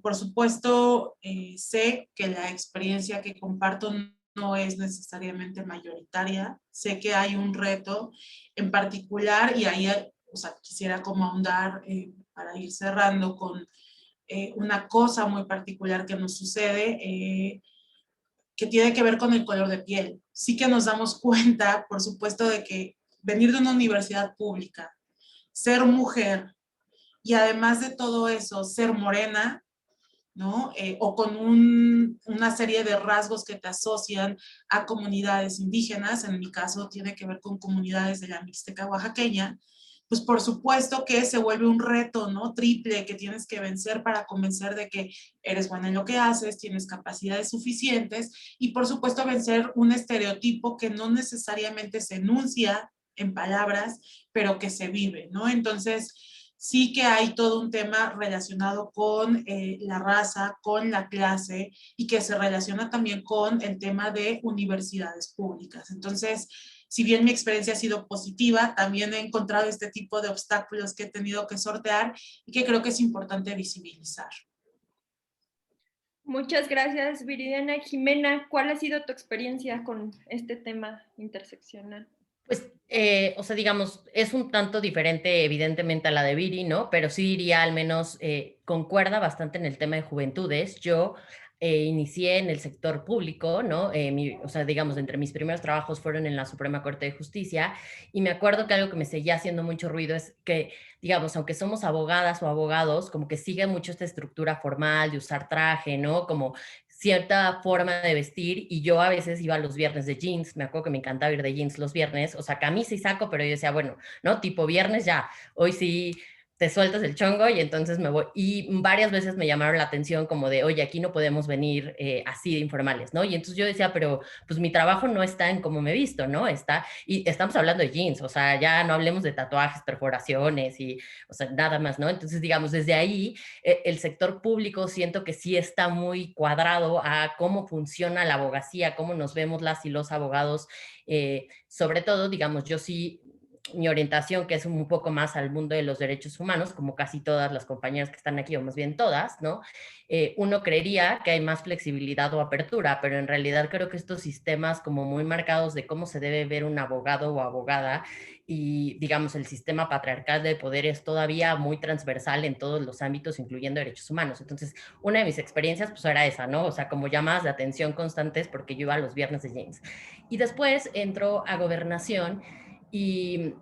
Por supuesto, sé que la experiencia que comparto no es necesariamente mayoritaria, sé que hay un reto en particular, y ahí, o sea, quisiera como ahondar para ir cerrando con una cosa muy particular que nos sucede, que tiene que ver con el color de piel. Sí que nos damos cuenta, por supuesto, de que venir de una universidad pública, ser mujer y además de todo eso, ser morena, ¿no? O con una serie de rasgos que te asocian a comunidades indígenas, en mi caso tiene que ver con comunidades de la Mixteca oaxaqueña, pues por supuesto que se vuelve un reto, ¿no? Triple que tienes que vencer para convencer de que eres buena en lo que haces, tienes capacidades suficientes, y por supuesto vencer un estereotipo que no necesariamente se enuncia en palabras, pero que se vive, ¿no? Entonces, sí que hay todo un tema relacionado con la raza, con la clase, y que se relaciona también con el tema de universidades públicas. Entonces, si bien mi experiencia ha sido positiva, también he encontrado este tipo de obstáculos que he tenido que sortear y que creo que es importante visibilizar. Muchas gracias, Viridiana. Jimena, ¿cuál ha sido tu experiencia con este tema interseccional? Pues, o sea, digamos, es un tanto diferente evidentemente a la de Viri, ¿no? Pero sí diría al menos concuerda bastante en el tema de juventudes. Yo inicié en el sector público, ¿no? O sea, digamos, entre mis primeros trabajos fueron en la Suprema Corte de Justicia, y me acuerdo que algo que me seguía haciendo mucho ruido es que, digamos, aunque somos abogadas o abogados, como que sigue mucho esta estructura formal de usar traje, ¿no? Como cierta forma de vestir, y yo a veces iba los viernes de jeans, me acuerdo que me encantaba ir de jeans los viernes, o sea, camisa y saco, pero yo decía, bueno, ¿no? Tipo viernes ya, hoy sí te sueltas el chongo y entonces me voy. Y varias veces me llamaron la atención como de, oye, aquí no podemos venir así de informales, ¿no? Y entonces yo decía, pero pues mi trabajo no está en cómo me he visto, ¿no? Y estamos hablando de jeans, o sea, ya no hablemos de tatuajes, perforaciones y, o sea, nada más, ¿no? Entonces, digamos, desde ahí, el sector público siento que sí está muy cuadrado a cómo funciona la abogacía, cómo nos vemos las y los abogados, sobre todo, digamos, yo sí mi orientación, que es un poco más al mundo de los derechos humanos, como casi todas las compañeras que están aquí, o más bien todas, ¿no? Uno creería que hay más flexibilidad o apertura, pero en realidad creo que estos sistemas como muy marcados de cómo se debe ver un abogado o abogada, y digamos el sistema patriarcal de poder es todavía muy transversal en todos los ámbitos, incluyendo derechos humanos. Entonces, una de mis experiencias pues era esa, ¿no? O sea, como llamadas de atención constantes porque yo iba los viernes de James. Y después entró a gobernación y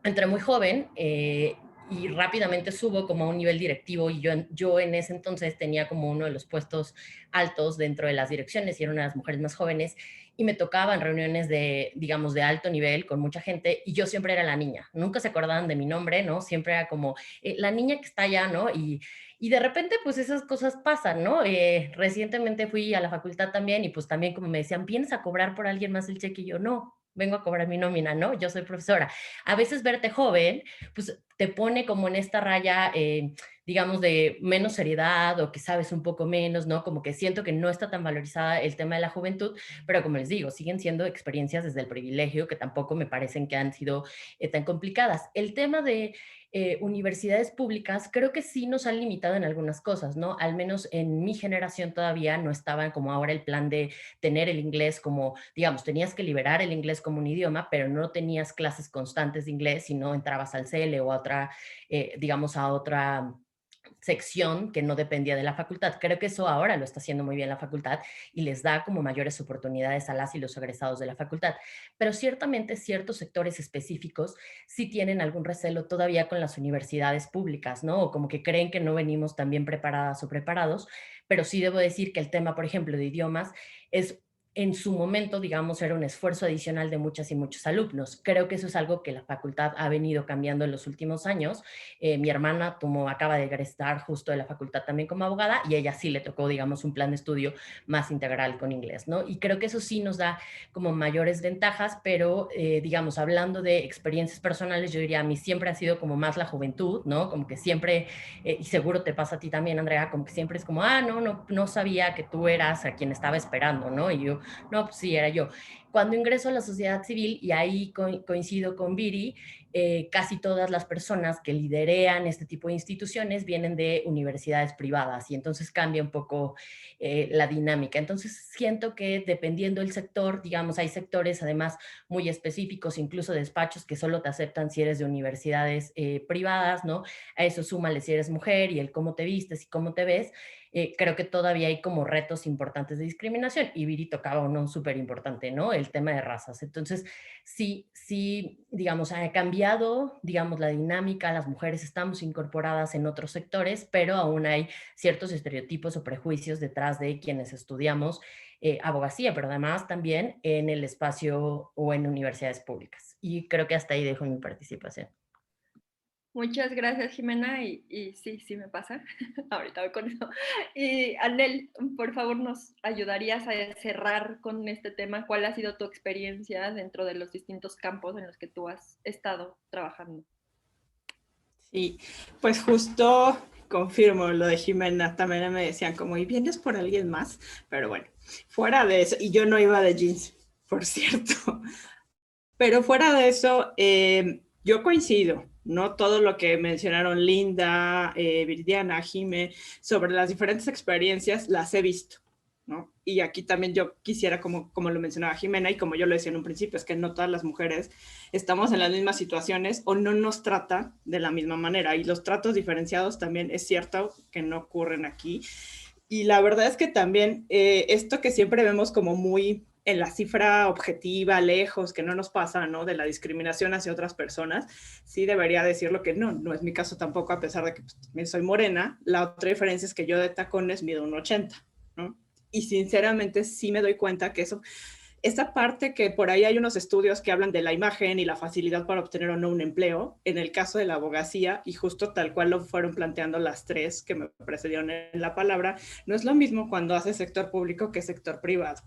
entré muy joven, y rápidamente subo como a un nivel directivo, y yo en ese entonces tenía como uno de los puestos altos dentro de las direcciones y era una de las mujeres más jóvenes, y me tocaban reuniones de, digamos, de alto nivel con mucha gente, y yo siempre era la niña, nunca se acordaban de mi nombre, ¿no? Siempre era como la niña que está allá, ¿no? Y de repente, pues esas cosas pasan, ¿no? Recientemente fui a la facultad también, y pues también como me decían, ¿vienes a cobrar por alguien más el cheque? Y yo, no, vengo a cobrar mi nómina, ¿no? Yo soy profesora. A veces verte joven, pues te pone como en esta raya, digamos, de menos seriedad o que sabes un poco menos, ¿no? Como que siento que no está tan valorizada el tema de la juventud, pero como les digo, siguen siendo experiencias desde el privilegio que tampoco me parecen que han sido tan complicadas. El tema de universidades públicas creo que sí nos han limitado en algunas cosas, ¿no? Al menos en mi generación todavía no estaba como ahora el plan de tener el inglés como, digamos, tenías que liberar el inglés como un idioma, pero no tenías clases constantes de inglés, sino entrabas al CL o a otra, digamos, a otra sección que no dependía de la facultad. Creo que eso ahora lo está haciendo muy bien la facultad y les da como mayores oportunidades a las y los egresados de la facultad. Pero ciertamente ciertos sectores específicos sí tienen algún recelo todavía con las universidades públicas, ¿no? O como que creen que no venimos tan bien preparadas o preparados, pero sí debo decir que el tema, por ejemplo, de idiomas es en su momento, digamos, era un esfuerzo adicional de muchas y muchos alumnos. Creo que eso es algo que la facultad ha venido cambiando en los últimos años. Mi hermana acaba de egresar justo de la facultad también como abogada y ella sí le tocó, digamos, un plan de estudio más integral con inglés, ¿no? Y creo que eso sí nos da como mayores ventajas, pero, digamos, hablando de experiencias personales, yo diría, a mí siempre ha sido como más la juventud, ¿no? Como que siempre, y seguro te pasa a ti también, Andrea, como que siempre es como, no sabía que tú eras a quien estaba esperando, ¿no? Y yo, no, pues sí, era yo. Cuando ingreso a la sociedad civil, y ahí coincido con Viri, casi todas las personas que liderean este tipo de instituciones vienen de universidades privadas y entonces cambia un poco la dinámica. Entonces siento que dependiendo del sector, digamos, hay sectores además muy específicos, incluso despachos que solo te aceptan si eres de universidades privadas, ¿no? A eso súmale si eres mujer y el cómo te vistes y cómo te ves. Creo que todavía hay como retos importantes de discriminación y Viri tocaba uno súper importante, ¿no? El tema de razas. Entonces, sí, digamos, ha cambiado, digamos, la dinámica, las mujeres estamos incorporadas en otros sectores, pero aún hay ciertos estereotipos o prejuicios detrás de quienes estudiamos abogacía, pero además también en el espacio o en universidades públicas. Y creo que hasta ahí dejo mi participación. Muchas gracias, Jimena, y sí me pasa. Ahorita voy con eso. Y Anel, por favor, ¿nos ayudarías a cerrar con este tema? ¿Cuál ha sido tu experiencia dentro de los distintos campos en los que tú has estado trabajando? Sí, pues justo confirmo lo de Jimena, también me decían como, ¿y vienes por alguien más? Pero bueno, fuera de eso, y yo no iba de jeans, por cierto, pero fuera de eso, yo coincido, ¿no? Todo lo que mencionaron Linda, Viridiana, Jime, sobre las diferentes experiencias, las he visto, ¿no? Y aquí también yo quisiera, como lo mencionaba Jimena, y como yo lo decía en un principio, es que no todas las mujeres estamos en las mismas situaciones o no nos tratan de la misma manera. Y los tratos diferenciados también es cierto que no ocurren aquí. Y la verdad es que también esto que siempre vemos como muy en la cifra objetiva, lejos, que no nos pasa, ¿no? De la discriminación hacia otras personas, sí debería decirlo que no es mi caso tampoco, a pesar de que pues, también soy morena. La otra diferencia es que yo de tacones mido 1,80, ¿no? Y sinceramente sí me doy cuenta que eso, esa parte que por ahí hay unos estudios que hablan de la imagen y la facilidad para obtener o no un empleo, en el caso de la abogacía, y justo tal cual lo fueron planteando las tres que me precedieron en la palabra, no es lo mismo cuando hace sector público que sector privado.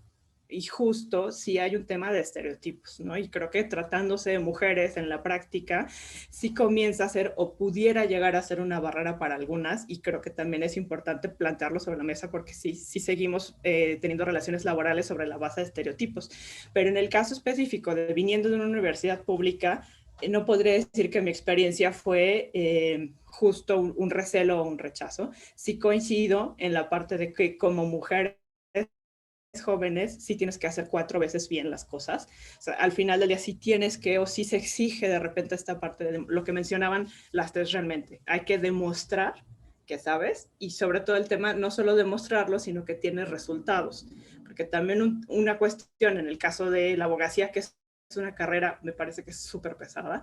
Y justo sí hay un tema de estereotipos, ¿no? Y creo que tratándose de mujeres en la práctica, sí comienza a ser o pudiera llegar a ser una barrera para algunas, y creo que también es importante plantearlo sobre la mesa porque sí seguimos teniendo relaciones laborales sobre la base de estereotipos. Pero en el caso específico de viniendo de una universidad pública, no podría decir que mi experiencia fue justo un recelo o un rechazo. Sí coincido en la parte de que como mujer jóvenes sí tienes que hacer 4 veces bien las cosas. O sea, al final del día sí tienes que, o sí se exige de repente esta parte de lo que mencionaban las tres realmente. Hay que demostrar que sabes, y sobre todo el tema, no solo demostrarlo, sino que tienes resultados. Porque también una cuestión en el caso de la abogacía, que es una carrera, me parece que es súper pesada,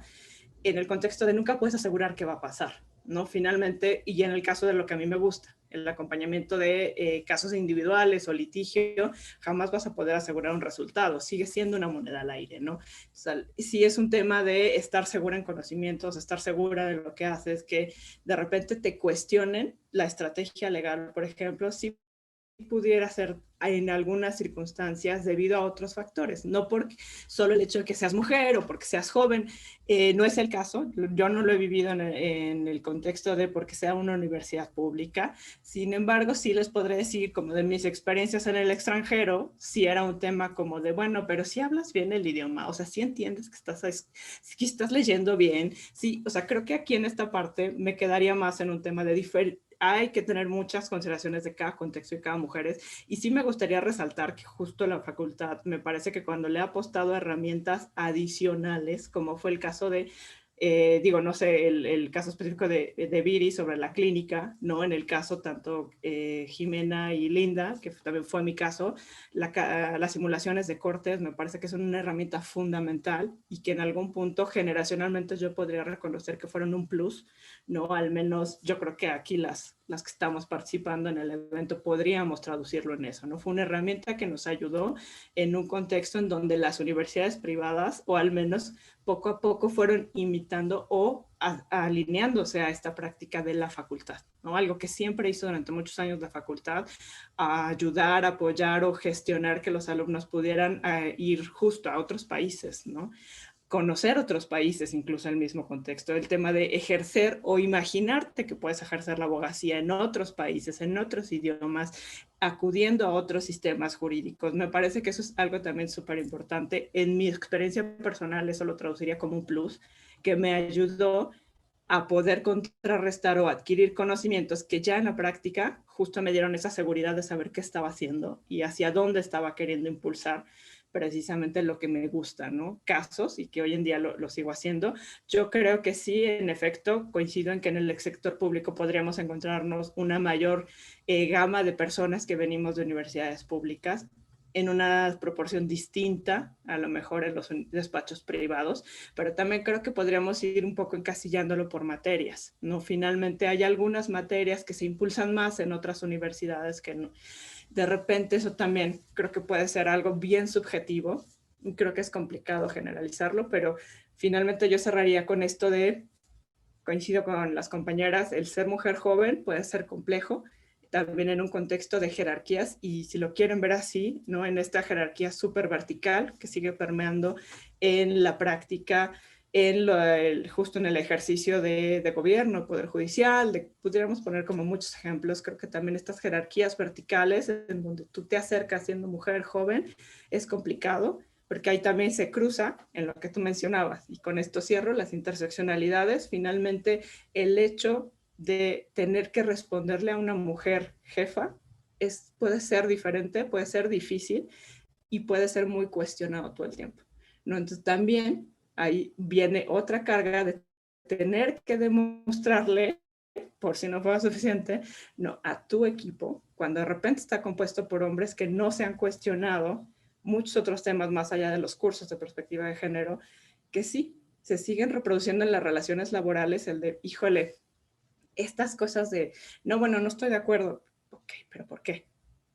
en el contexto de nunca puedes asegurar qué va a pasar, ¿no? Finalmente, y en el caso de lo que a mí me gusta, el acompañamiento de casos individuales o litigio, jamás vas a poder asegurar un resultado, sigue siendo una moneda al aire, ¿no? O sea, sí es un tema de estar segura en conocimientos, estar segura de lo que haces, que de repente te cuestionen la estrategia legal, por ejemplo, si pudiera ser en algunas circunstancias debido a otros factores, no porque solo el hecho de que seas mujer o porque seas joven, no es el caso, yo no lo he vivido en el contexto de porque sea una universidad pública, sin embargo sí les podré decir como de mis experiencias en el extranjero, sí era un tema como de bueno, pero si hablas bien el idioma, o sea, si entiendes que estás leyendo bien, sí, o sea, creo que aquí en esta parte me quedaría más en un tema de hay que tener muchas consideraciones de cada contexto y cada mujer. Y sí me gustaría resaltar que justo la facultad, me parece que cuando le ha apostado a herramientas adicionales, como fue el caso de, no sé, el caso específico de Viri sobre la clínica, ¿no? En el caso tanto Jimena y Linda, que también fue mi caso, las simulaciones de cortes me parece que son una herramienta fundamental y que en algún punto generacionalmente yo podría reconocer que fueron un plus, ¿no? Al menos yo creo que aquí las las que estamos participando en el evento, podríamos traducirlo en eso, ¿no? Fue una herramienta que nos ayudó en un contexto en donde las universidades privadas, o al menos poco a poco, fueron imitando o alineándose a esta práctica de la facultad, ¿no? Algo que siempre hizo durante muchos años la facultad, a ayudar, apoyar o gestionar que los alumnos pudieran ir justo a otros países, ¿no? Conocer otros países, incluso en el mismo contexto, el tema de ejercer o imaginarte que puedes ejercer la abogacía en otros países, en otros idiomas, acudiendo a otros sistemas jurídicos. Me parece que eso es algo también súper importante. En mi experiencia personal, eso lo traduciría como un plus, que me ayudó a poder contrarrestar o adquirir conocimientos que ya en la práctica justo me dieron esa seguridad de saber qué estaba haciendo y hacia dónde estaba queriendo impulsar precisamente lo que me gusta, ¿no? Casos, y que hoy en día lo sigo haciendo. Yo creo que sí, en efecto, coincido en que en el sector público podríamos encontrarnos una mayor gama de personas que venimos de universidades públicas en una proporción distinta, a lo mejor en los despachos privados, pero también creo que podríamos ir un poco encasillándolo por materias, ¿no? Finalmente hay algunas materias que se impulsan más en otras universidades que no. De repente eso también creo que puede ser algo bien subjetivo, y creo que es complicado generalizarlo, pero finalmente yo cerraría con esto de, coincido con las compañeras, el ser mujer joven puede ser complejo, también en un contexto de jerarquías, y si lo quieren ver así, ¿no? En esta jerarquía súper vertical que sigue permeando en la práctica, justo en el ejercicio de gobierno, poder judicial, pudiéramos poner como muchos ejemplos. Creo que también estas jerarquías verticales en donde tú te acercas siendo mujer joven es complicado, porque ahí también se cruza en lo que tú mencionabas, y con esto cierro, las interseccionalidades. Finalmente, el hecho de tener que responderle a una mujer jefa puede ser diferente, puede ser difícil y puede ser muy cuestionado todo el tiempo, ¿no? Entonces también ahí viene otra carga de tener que demostrarle, por si no fuera suficiente, no, a tu equipo, cuando de repente está compuesto por hombres que no se han cuestionado muchos otros temas más allá de los cursos de perspectiva de género, que sí, se siguen reproduciendo en las relaciones laborales, el de, híjole, estas cosas de, no, bueno, no estoy de acuerdo, ok, pero ¿por qué?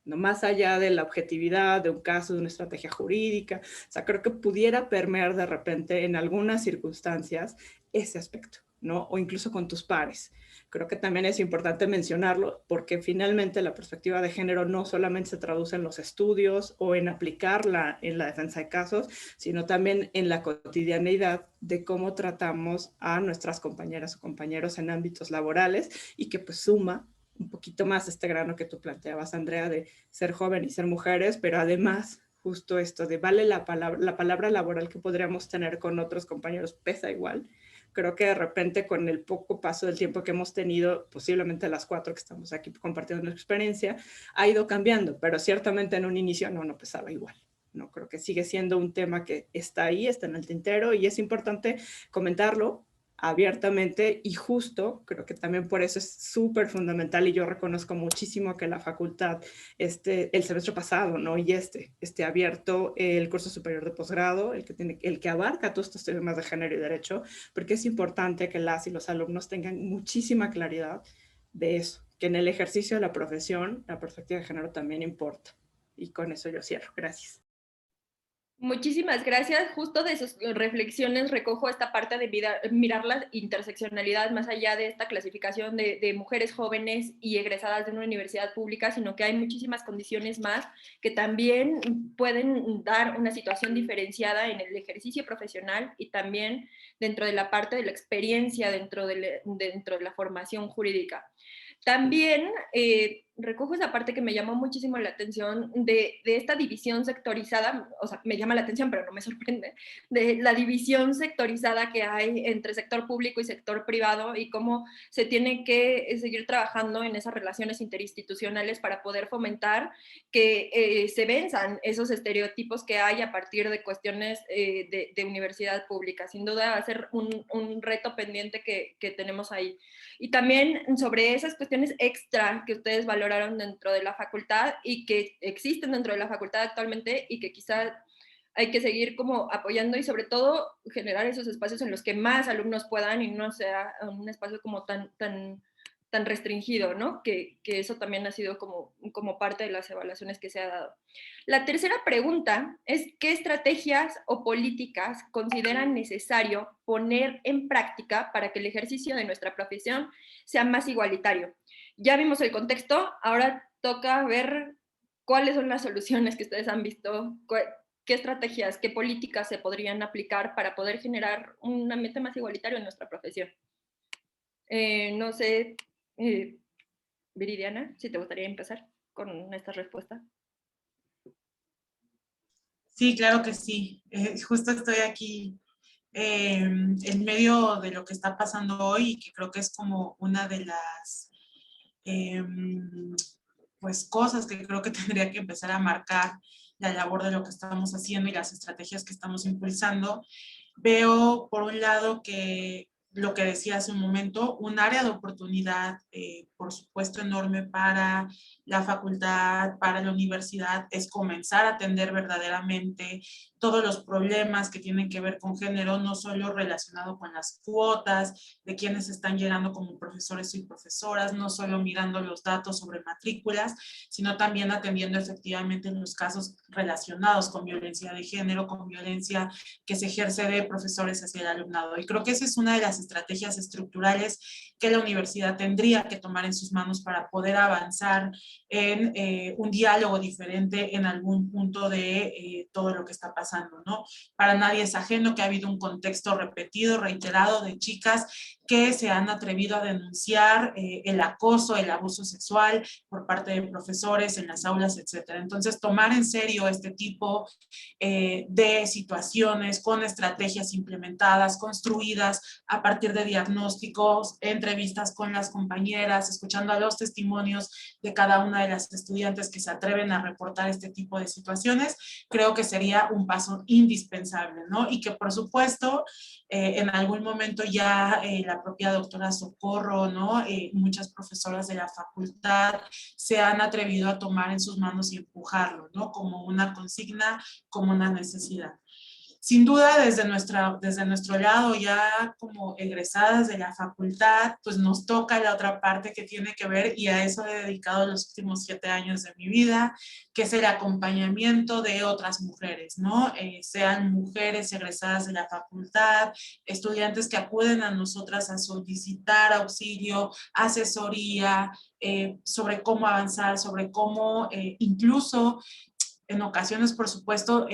No, más allá de la objetividad de un caso, de una estrategia jurídica, o sea, creo que pudiera permear de repente en algunas circunstancias ese aspecto, ¿no? O incluso con tus pares. Creo que también es importante mencionarlo porque finalmente la perspectiva de género no solamente se traduce en los estudios o en aplicarla en la defensa de casos, sino también en la cotidianeidad de cómo tratamos a nuestras compañeras o compañeros en ámbitos laborales, y que pues suma un poquito más este grano que tú planteabas, Andrea, de ser joven y ser mujeres, pero además justo esto de vale la palabra laboral que podríamos tener con otros compañeros pesa igual. Creo que de repente con el poco paso del tiempo que hemos tenido, posiblemente las 4 que estamos aquí compartiendo nuestra experiencia, ha ido cambiando, pero ciertamente en un inicio no pesaba igual. No, creo que sigue siendo un tema que está ahí, está en el tintero, y es importante comentarlo abiertamente, y justo creo que también por eso es súper fundamental, y yo reconozco muchísimo que la facultad, el semestre pasado, ¿no? Y este abierto el curso superior de posgrado, el que abarca todos estos temas de género y derecho, porque es importante que las y los alumnos tengan muchísima claridad de eso, que en el ejercicio de la profesión la perspectiva de género también importa. Y con eso yo cierro. Gracias. Muchísimas gracias. Justo de sus reflexiones recojo esta parte de mirar la interseccionalidad más allá de esta clasificación de mujeres jóvenes y egresadas de una universidad pública, sino que hay muchísimas condiciones más que también pueden dar una situación diferenciada en el ejercicio profesional y también dentro de la parte de la experiencia dentro de la formación jurídica. También recojo esa parte que me llamó muchísimo la atención de esta división sectorizada, o sea, me llama la atención, pero no me sorprende, de la división sectorizada que hay entre sector público y sector privado, y cómo se tiene que seguir trabajando en esas relaciones interinstitucionales para poder fomentar que se venzan esos estereotipos que hay a partir de cuestiones de universidad pública. Sin duda va a ser un reto pendiente que tenemos ahí. Y también sobre esas cuestiones extra que ustedes valoraron dentro de la facultad y que existen dentro de la facultad actualmente y que quizás hay que seguir como apoyando, y sobre todo generar esos espacios en los que más alumnos puedan y no sea un espacio como tan tan restringido, ¿no? Que eso también ha sido como parte de las evaluaciones que se ha dado. La tercera pregunta es, ¿qué estrategias o políticas consideran necesario poner en práctica para que el ejercicio de nuestra profesión sea más igualitario? Ya vimos el contexto, ahora toca ver cuáles son las soluciones que ustedes han visto, qué estrategias, qué políticas se podrían aplicar para poder generar un ambiente más igualitario en nuestra profesión. No sé, Viridiana, si te gustaría empezar con esta respuesta. Sí, claro que sí. Justo estoy aquí en medio de lo que está pasando hoy y que creo que es como una de las pues cosas que creo que tendría que empezar a marcar la labor de lo que estamos haciendo y las estrategias que estamos impulsando. Veo por un lado que lo que decía hace un momento, un área de oportunidad, por supuesto, enorme para la facultad, para la universidad, es comenzar a atender verdaderamente todos los problemas que tienen que ver con género, no solo relacionado con las cuotas, de quienes están llegando como profesores y profesoras, no solo mirando los datos sobre matrículas, sino también atendiendo efectivamente los casos relacionados con violencia de género, con violencia que se ejerce de profesores hacia el alumnado. Y creo que esa es una de las estrategias estructurales que la universidad tendría que tomar en sus manos para poder avanzar en un diálogo diferente en algún punto de todo lo que está pasando, ¿no? Para nadie es ajeno que ha habido un contexto repetido, reiterado de chicas que se han atrevido a denunciar el acoso, el abuso sexual por parte de profesores en las aulas, etcétera. Entonces, tomar en serio este tipo de situaciones con estrategias implementadas, construidas a partir de diagnósticos, entrevistas con las compañeras, escuchando a los testimonios de cada una de las estudiantes que se atreven a reportar este tipo de situaciones, creo que sería un paso indispensable, ¿no? Y que por supuesto, en algún momento ya la propia doctora Socorro, ¿no? Muchas profesoras de la facultad se han atrevido a tomar en sus manos y empujarlo, ¿no? Como una consigna, como una necesidad. Sin duda, desde nuestro lado, ya como egresadas de la facultad, pues nos toca la otra parte que tiene que ver, y a eso he dedicado los últimos 7 años de mi vida, que es el acompañamiento de otras mujeres, ¿no? Sean mujeres egresadas de la facultad, estudiantes que acuden a nosotras a solicitar auxilio, asesoría, sobre cómo avanzar, sobre cómo incluso en ocasiones, por supuesto,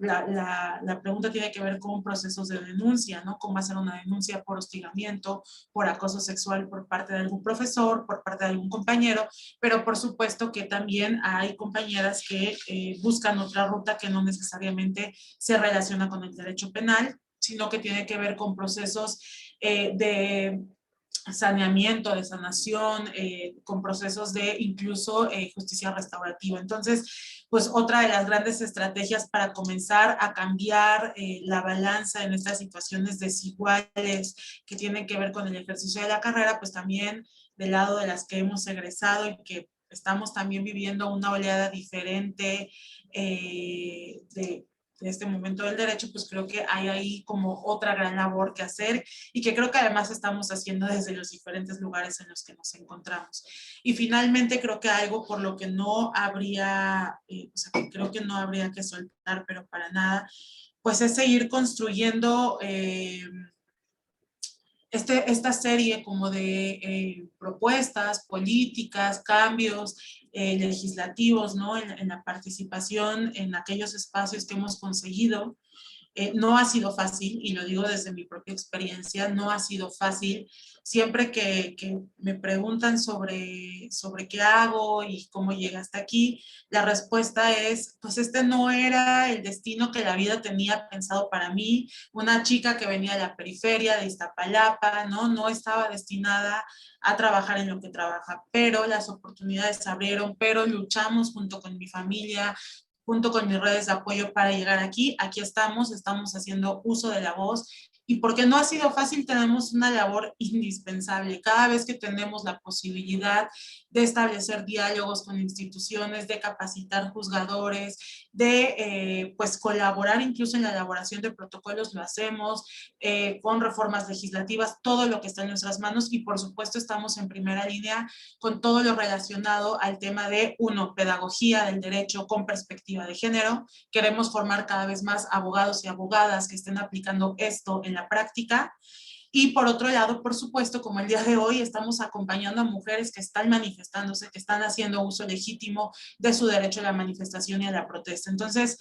la pregunta tiene que ver con procesos de denuncia, ¿no? Cómo hacer una denuncia por hostigamiento, por acoso sexual por parte de algún profesor, por parte de algún compañero, pero por supuesto que también hay compañeras que buscan otra ruta que no necesariamente se relaciona con el derecho penal, sino que tiene que ver con procesos de saneamiento, de sanación, con procesos de incluso justicia restaurativa. Entonces, pues otra de las grandes estrategias para comenzar a cambiar la balanza en estas situaciones desiguales que tienen que ver con el ejercicio de la carrera, pues también del lado de las que hemos egresado y que estamos también viviendo una oleada diferente de este momento del derecho, pues creo que hay ahí como otra gran labor que hacer y que creo que además estamos haciendo desde los diferentes lugares en los que nos encontramos. Y finalmente creo que algo por lo que no habría, o sea, que creo que no habría que soltar, pero para nada, pues es seguir construyendo esta serie como de propuestas, políticas, cambios legislativos, ¿no? En la participación en aquellos espacios que hemos conseguido. No ha sido fácil, y lo digo desde mi propia experiencia, no ha sido fácil. Siempre que me preguntan sobre qué hago y cómo llegué hasta aquí, la respuesta es, pues este no era el destino que la vida tenía pensado para mí. Una chica que venía de la periferia, de Iztapalapa, no estaba destinada a trabajar en lo que trabaja, pero las oportunidades se abrieron, pero luchamos junto con mi familia, junto con mis redes de apoyo para llegar aquí. Aquí estamos haciendo uso de la voz Y porque no ha sido fácil, tenemos una labor indispensable. Cada vez que tenemos la posibilidad de establecer diálogos con instituciones, de capacitar juzgadores, de pues colaborar incluso en la elaboración de protocolos, lo hacemos, con reformas legislativas, todo lo que está en nuestras manos, y por supuesto estamos en primera línea con todo lo relacionado al tema de, uno, pedagogía del derecho con perspectiva de género. Queremos formar cada vez más abogados y abogadas que estén aplicando esto en la práctica. Y por otro lado, por supuesto, como el día de hoy, estamos acompañando a mujeres que están manifestándose, que están haciendo uso legítimo de su derecho a la manifestación y a la protesta. Entonces,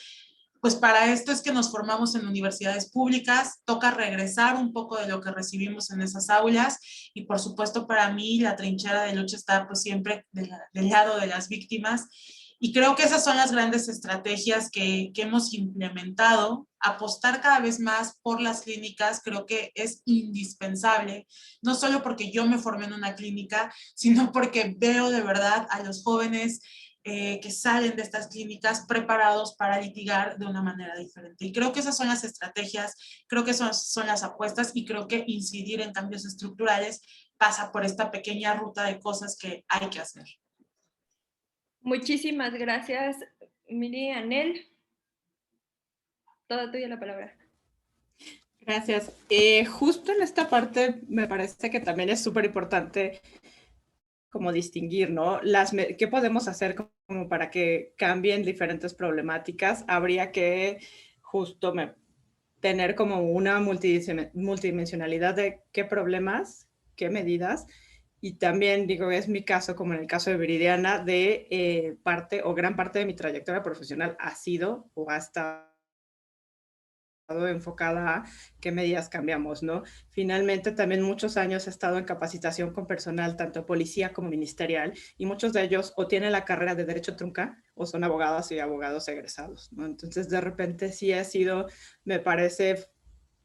pues para esto es que nos formamos en universidades públicas, toca regresar un poco de lo que recibimos en esas aulas, y por supuesto para mí la trinchera de lucha está pues siempre del lado de las víctimas. Y creo que esas son las grandes estrategias que hemos implementado. Apostar cada vez más por las clínicas creo que es indispensable, no solo porque yo me formé en una clínica, sino porque veo de verdad a los jóvenes que salen de estas clínicas preparados para litigar de una manera diferente. Y creo que esas son las estrategias, creo que son las apuestas, y creo que incidir en cambios estructurales pasa por esta pequeña ruta de cosas que hay que hacer. Muchísimas gracias, Miri. Anel, toda tuya la palabra. Gracias. Justo en esta parte me parece que también es súper importante como distinguir, ¿no? ¿Qué podemos hacer como para que cambien diferentes problemáticas? Habría que justo tener como una multidimensionalidad de qué problemas, qué medidas, y también, digo, es mi caso, como en el caso de Viridiana, de parte o gran parte de mi trayectoria profesional ha sido o ha estado enfocada a qué medidas cambiamos, ¿no? Finalmente, también muchos años he estado en capacitación con personal, tanto policía como ministerial, y muchos de ellos o tienen la carrera de Derecho Trunca o son abogadas y abogados egresados, ¿no? Entonces, de repente sí ha sido, me parece,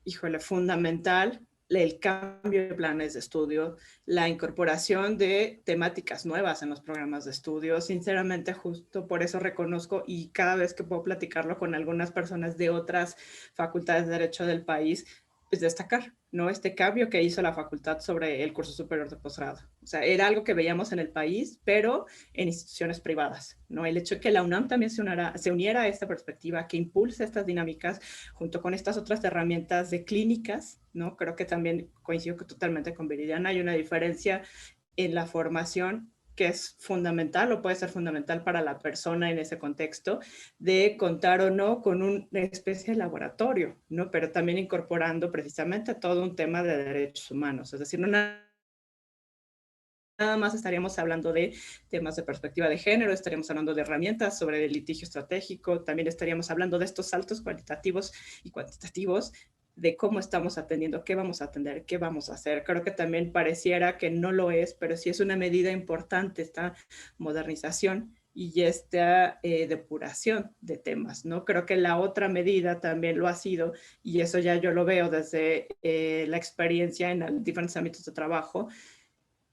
híjole, fundamental el cambio de planes de estudio, la incorporación de temáticas nuevas en los programas de estudio. Sinceramente, justo por eso reconozco, y cada vez que puedo platicarlo con algunas personas de otras facultades de Derecho del país, pues destacar, ¿no? Este cambio que hizo la facultad sobre el curso superior de posgrado. O sea, era algo que veíamos en el país, pero en instituciones privadas, ¿no? El hecho de que la UNAM también se uniera a esta perspectiva, que impulse estas dinámicas junto con estas otras herramientas de clínicas, ¿no? Creo que también coincido totalmente con Viridiana, hay una diferencia en la formación que es fundamental o puede ser fundamental para la persona en ese contexto, de contar o no con una especie de laboratorio, ¿no? Pero también incorporando precisamente todo un tema de derechos humanos, es decir, no nada más estaríamos hablando de temas de perspectiva de género, estaríamos hablando de herramientas sobre el litigio estratégico, también estaríamos hablando de estos saltos cualitativos y cuantitativos, de cómo estamos atendiendo, qué vamos a atender, qué vamos a hacer. Creo que también pareciera que no lo es, pero sí es una medida importante esta modernización y esta depuración de temas, ¿no? Creo que la otra medida también lo ha sido, y eso ya yo lo veo desde la experiencia en diferentes ámbitos de trabajo,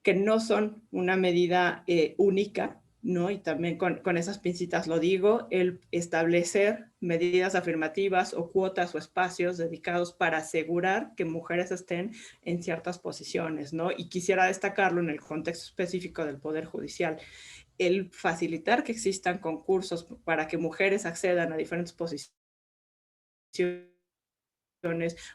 que no son una medida única, ¿no? Y también con esas pincitas lo digo, el establecer medidas afirmativas o cuotas o espacios dedicados para asegurar que mujeres estén en ciertas posiciones, ¿no? Y quisiera destacarlo en el contexto específico del Poder Judicial, el facilitar que existan concursos para que mujeres accedan a diferentes posiciones,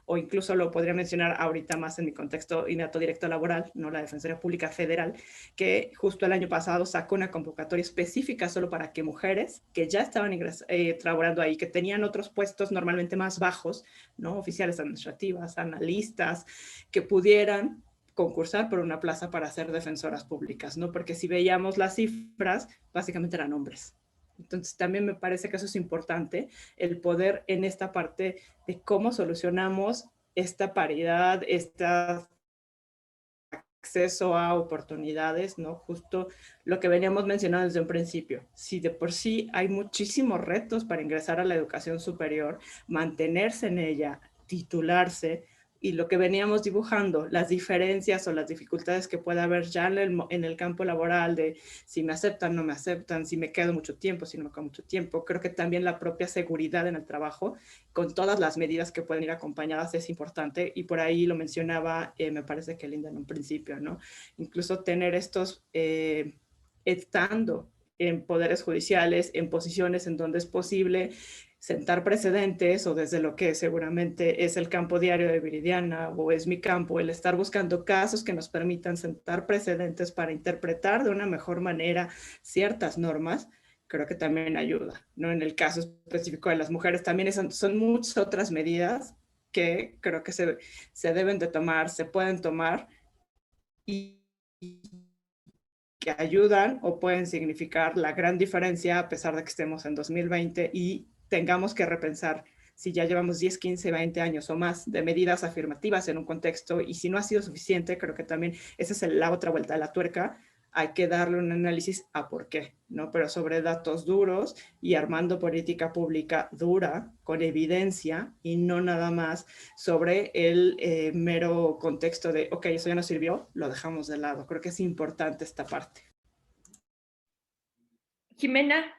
o incluso lo podría mencionar ahorita más en mi contexto innato directo laboral, ¿no? La Defensoría Pública Federal, que justo el año pasado sacó una convocatoria específica solo para que mujeres que ya estaban trabajando ahí, que tenían otros puestos normalmente más bajos, ¿no? Oficiales administrativas, analistas, que pudieran concursar por una plaza para ser defensoras públicas, ¿no? Porque si veíamos las cifras, básicamente eran hombres. Entonces también me parece que eso es importante, el poder en esta parte de cómo solucionamos esta paridad, este acceso a oportunidades, ¿no? Justo lo que veníamos mencionando desde un principio. Si de por sí hay muchísimos retos para ingresar a la educación superior, mantenerse en ella, titularse, y lo que veníamos dibujando, las diferencias o las dificultades que puede haber ya en el campo laboral de si me aceptan, no me aceptan, si me quedo mucho tiempo, si no me quedo mucho tiempo. Creo que también la propia seguridad en el trabajo, con todas las medidas que pueden ir acompañadas, es importante, y por ahí lo mencionaba, me parece que Linda en un principio, ¿no? Incluso tener estos, estando en poderes judiciales, en posiciones en donde es posible sentar precedentes, o desde lo que seguramente es el campo diario de Viridiana o es mi campo, el estar buscando casos que nos permitan sentar precedentes para interpretar de una mejor manera ciertas normas, creo que también ayuda, ¿no? En el caso específico de las mujeres también son muchas otras medidas que creo que se deben de tomar, se pueden tomar, y que ayudan o pueden significar la gran diferencia a pesar de que estemos en 2020 y tengamos que repensar si ya llevamos 10, 15, 20 años o más de medidas afirmativas en un contexto, y si no ha sido suficiente, creo que también esa es la otra vuelta de la tuerca. Hay que darle un análisis a por qué, ¿no? Pero sobre datos duros y armando política pública dura, con evidencia, y no nada más sobre el mero contexto de, ok, eso ya no sirvió, lo dejamos de lado. Creo que es importante esta parte. Jimena.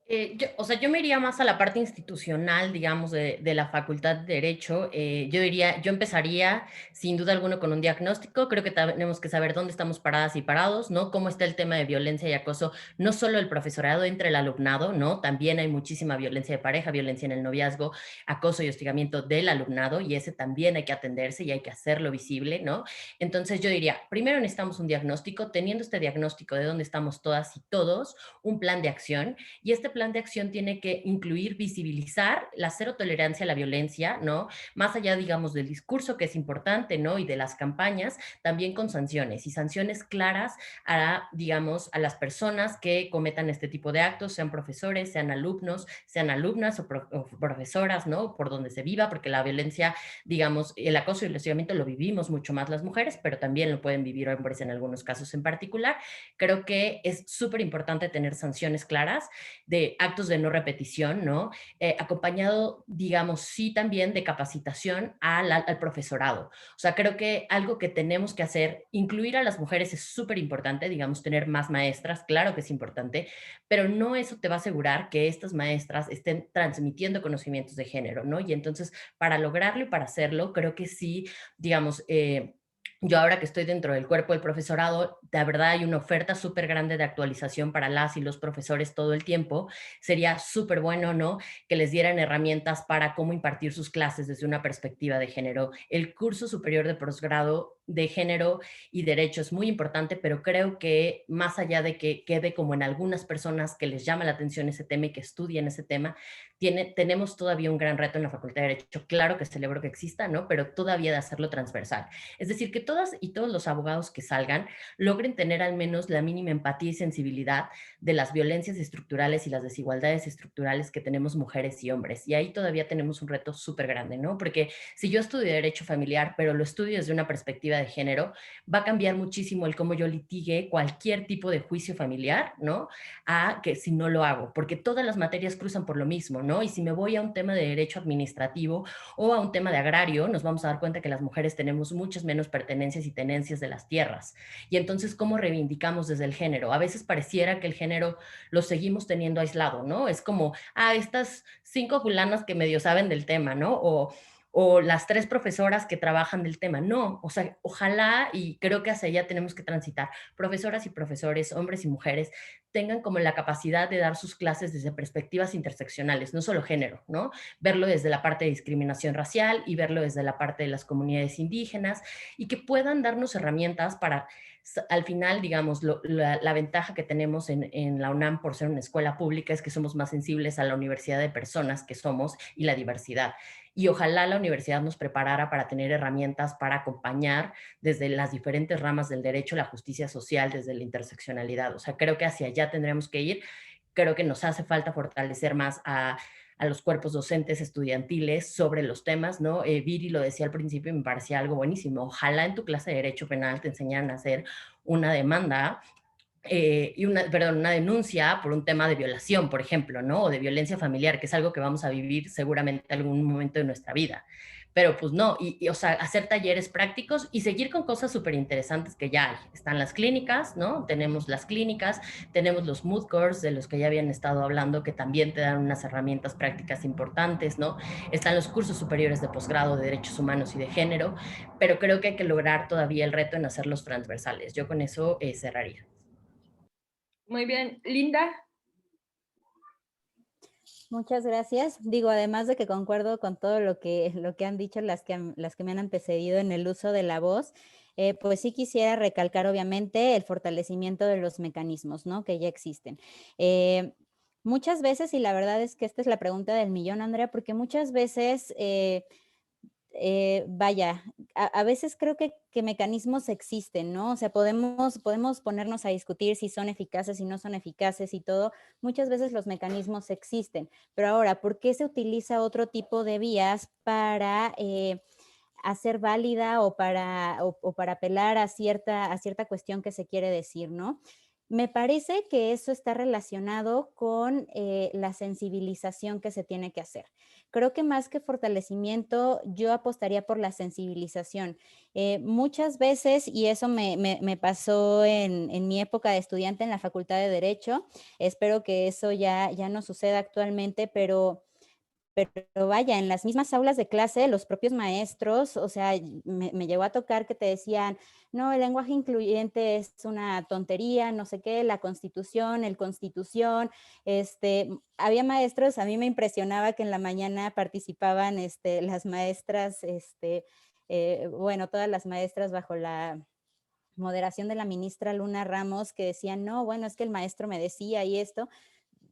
Yo me iría más a la parte institucional, digamos, de la Facultad de Derecho. Yo empezaría sin duda alguna con un diagnóstico. Creo que tenemos que saber dónde estamos paradas y parados, ¿no? Cómo está el tema de violencia y acoso, no solo el profesorado entre el alumnado, ¿no? También hay muchísima violencia de pareja, violencia en el noviazgo, acoso y hostigamiento del alumnado, y ese también hay que atenderse y hay que hacerlo visible, ¿no? Entonces yo diría, primero necesitamos un diagnóstico. Teniendo este diagnóstico de dónde estamos todas y todos, un plan de acción, y este plan de acción tiene que incluir visibilizar la cero tolerancia a la violencia, ¿no? Más allá, digamos, del discurso, que es importante, ¿no? Y de las campañas, también con sanciones, y sanciones claras a, digamos, a las personas que cometan este tipo de actos, sean profesores, sean alumnos, sean alumnas o profesoras, ¿no? Por donde se viva, porque la violencia, digamos, el acoso y el hostigamiento lo vivimos mucho más las mujeres, pero también lo pueden vivir hombres en algunos casos en particular. Creo que es súper importante tener sanciones claras de actos de no repetición, ¿no? Acompañado, digamos, sí, también de capacitación al profesorado. O sea, creo que algo que tenemos que hacer, incluir a las mujeres, es súper importante, digamos, tener más maestras, claro que es importante, pero no eso te va a asegurar que estas maestras estén transmitiendo conocimientos de género, ¿no? Y entonces, para lograrlo y para hacerlo, creo que sí, digamos, yo ahora que estoy dentro del cuerpo del profesorado, de verdad hay una oferta súper grande de actualización para las y los profesores todo el tiempo. Sería súper bueno, ¿no?, que les dieran herramientas para cómo impartir sus clases desde una perspectiva de género. El curso superior de posgrado de género y derecho es muy importante, pero creo que más allá de que quede como en algunas personas que les llama la atención ese tema y que estudien ese tema, tenemos todavía un gran reto en la Facultad de Derecho. Claro que celebro que exista, ¿no?, pero todavía de hacerlo transversal. Es decir, que todas y todos los abogados que salgan logren tener al menos la mínima empatía y sensibilidad de las violencias estructurales y las desigualdades estructurales que tenemos mujeres y hombres. Y ahí todavía tenemos un reto súper grande, ¿no? Porque si yo estudio Derecho Familiar, pero lo estudio desde una perspectiva de género, va a cambiar muchísimo el cómo yo litigue cualquier tipo de juicio familiar, ¿no?, a que si no lo hago, porque todas las materias cruzan por lo mismo, ¿no? Y si me voy a un tema de derecho administrativo o a un tema de agrario, nos vamos a dar cuenta que las mujeres tenemos muchas menos pertenencias y tenencias de las tierras. Y entonces, ¿cómo reivindicamos desde el género? A veces pareciera que el género lo seguimos teniendo aislado, ¿no? Es como, estas 5 fulanas que medio saben del tema, ¿no? O las 3 profesoras que trabajan del tema. No, o sea, ojalá, y creo que hacia allá tenemos que transitar, profesoras y profesores, hombres y mujeres, tengan como la capacidad de dar sus clases desde perspectivas interseccionales, no solo género, ¿no? Verlo desde la parte de discriminación racial y verlo desde la parte de las comunidades indígenas, y que puedan darnos herramientas para, al final, digamos, la ventaja que tenemos en la UNAM por ser una escuela pública es que somos más sensibles a la universidad de personas que somos y la diversidad. Y ojalá la universidad nos preparara para tener herramientas para acompañar desde las diferentes ramas del derecho, la justicia social, desde la interseccionalidad. O sea, creo que hacia allá tendremos que ir. Creo que nos hace falta fortalecer más a los cuerpos docentes estudiantiles sobre los temas, ¿no? Viri lo decía al principio y me parecía algo buenísimo. Ojalá en tu clase de Derecho Penal te enseñaran a hacer una demanda una denuncia por un tema de violación, por ejemplo, ¿no? O de violencia familiar, que es algo que vamos a vivir seguramente en algún momento de nuestra vida. pero pues no, o sea, hacer talleres prácticos y seguir con cosas súper interesantes que ya hay. Están las clínicas, ¿no? Tenemos las clínicas, tenemos los mood course de los que ya habían estado hablando, que también te dan unas herramientas prácticas importantes, ¿no? Están los cursos superiores de posgrado de derechos humanos y de género, pero creo que hay que lograr todavía el reto en hacerlos transversales. Yo con eso cerraría. Muy bien. Linda. Muchas gracias. Digo, además de que concuerdo con todo lo que han dicho las que me han antecedido en el uso de la voz, pues sí quisiera recalcar obviamente el fortalecimiento de los mecanismos, ¿no? Que ya existen. Muchas veces, y la verdad es que esta es la pregunta del millón, Andrea, porque muchas veces vaya, a veces creo que mecanismos existen, ¿no? O sea, podemos ponernos a discutir si son eficaces, si no son eficaces y todo. Muchas veces los mecanismos existen, pero ahora, ¿por qué se utiliza otro tipo de vías para hacer válida o para apelar a cierta cuestión que se quiere decir, ¿no? Me parece que eso está relacionado con la sensibilización que se tiene que hacer. Creo que más que fortalecimiento, yo apostaría por la sensibilización. Muchas veces, y eso me pasó en mi época de estudiante en la Facultad de Derecho, espero que eso ya no suceda actualmente, pero vaya, en las mismas aulas de clase, los propios maestros, o sea, me llegó a tocar que te decían, no, el lenguaje incluyente es una tontería, no sé qué, la constitución, el constitución, había maestros, a mí me impresionaba que en la mañana participaban las maestras, bueno, todas las maestras bajo la moderación de la ministra Luna Ramos, que decían, no, bueno, es que el maestro me decía y esto,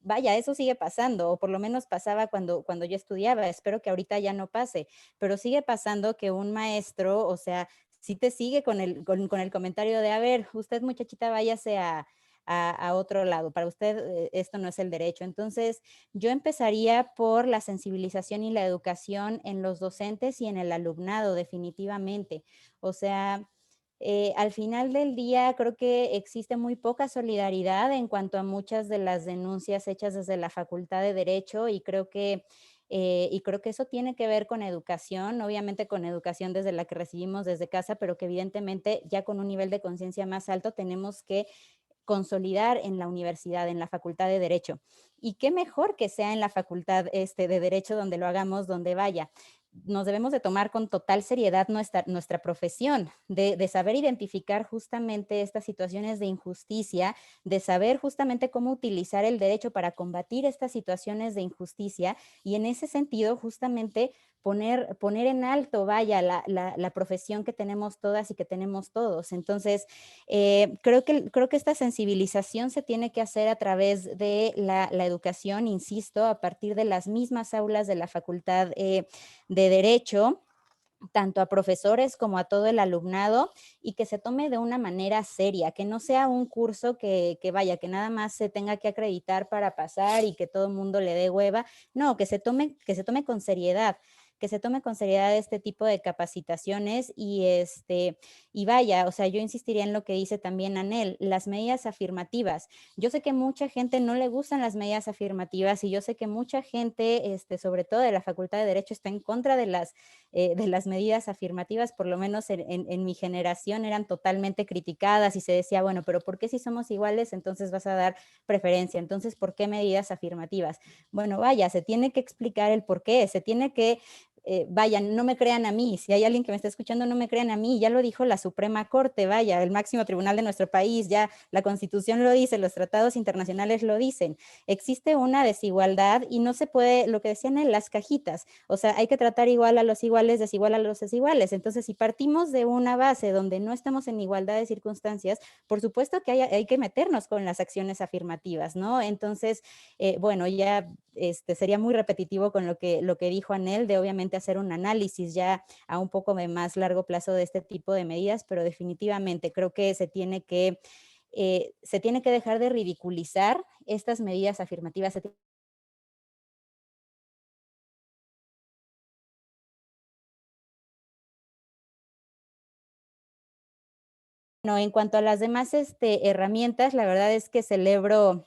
vaya, eso sigue pasando, o por lo menos pasaba cuando yo estudiaba, espero que ahorita ya no pase, pero sigue pasando que un maestro, o sea, sí te sigue con el comentario de, a ver, usted muchachita, váyase a otro lado, para usted esto no es el derecho. Entonces, yo empezaría por la sensibilización y la educación en los docentes y en el alumnado, definitivamente. O sea, al final del día creo que existe muy poca solidaridad en cuanto a muchas de las denuncias hechas desde la Facultad de Derecho y creo que eso tiene que ver con educación, obviamente con educación desde la que recibimos desde casa, pero que evidentemente ya con un nivel de conciencia más alto tenemos que consolidar en la universidad, en la Facultad de Derecho. Y qué mejor que sea en la Facultad de Derecho donde lo hagamos, donde vaya. Nos debemos de tomar con total seriedad nuestra profesión, de saber identificar justamente estas situaciones de injusticia, de saber justamente cómo utilizar el derecho para combatir estas situaciones de injusticia y en ese sentido justamente poner en alto, vaya, la profesión que tenemos todas y que tenemos todos. Entonces, creo que esta sensibilización se tiene que hacer a través de la educación, insisto, a partir de las mismas aulas de la Facultad de Derecho, tanto a profesores como a todo el alumnado, y que se tome de una manera seria, que no sea un curso vaya, que nada más se tenga que acreditar para pasar y que todo el mundo le dé hueva. No, que se tome con seriedad, que se tome con seriedad este tipo de capacitaciones y vaya, o sea, yo insistiría en lo que dice también Anel, las medidas afirmativas. Yo sé que mucha gente no le gustan las medidas afirmativas y yo sé que mucha gente, sobre todo de la Facultad de Derecho, está en contra de las medidas afirmativas, por lo menos en mi generación eran totalmente criticadas y se decía, bueno, pero ¿por qué si somos iguales entonces vas a dar preferencia? Entonces, ¿por qué medidas afirmativas? Bueno, vaya, se tiene que explicar el por qué, se tiene que vaya, no me crean a mí, si hay alguien que me está escuchando, no me crean a mí, ya lo dijo la Suprema Corte, vaya, el máximo tribunal de nuestro país, ya la Constitución lo dice, los tratados internacionales lo dicen, existe una desigualdad y no se puede, lo que decían en las cajitas, o sea, hay que tratar igual a los iguales, desigual a los desiguales, entonces si partimos de una base donde no estamos en igualdad de circunstancias, por supuesto que hay que meternos con las acciones afirmativas, ¿no? Entonces, bueno, ya sería muy repetitivo con lo que dijo Anel, de obviamente hacer un análisis ya a un poco de más largo plazo de este tipo de medidas, pero definitivamente creo que se tiene que dejar de ridiculizar estas medidas afirmativas. Bueno, en cuanto a las demás herramientas, la verdad es que celebro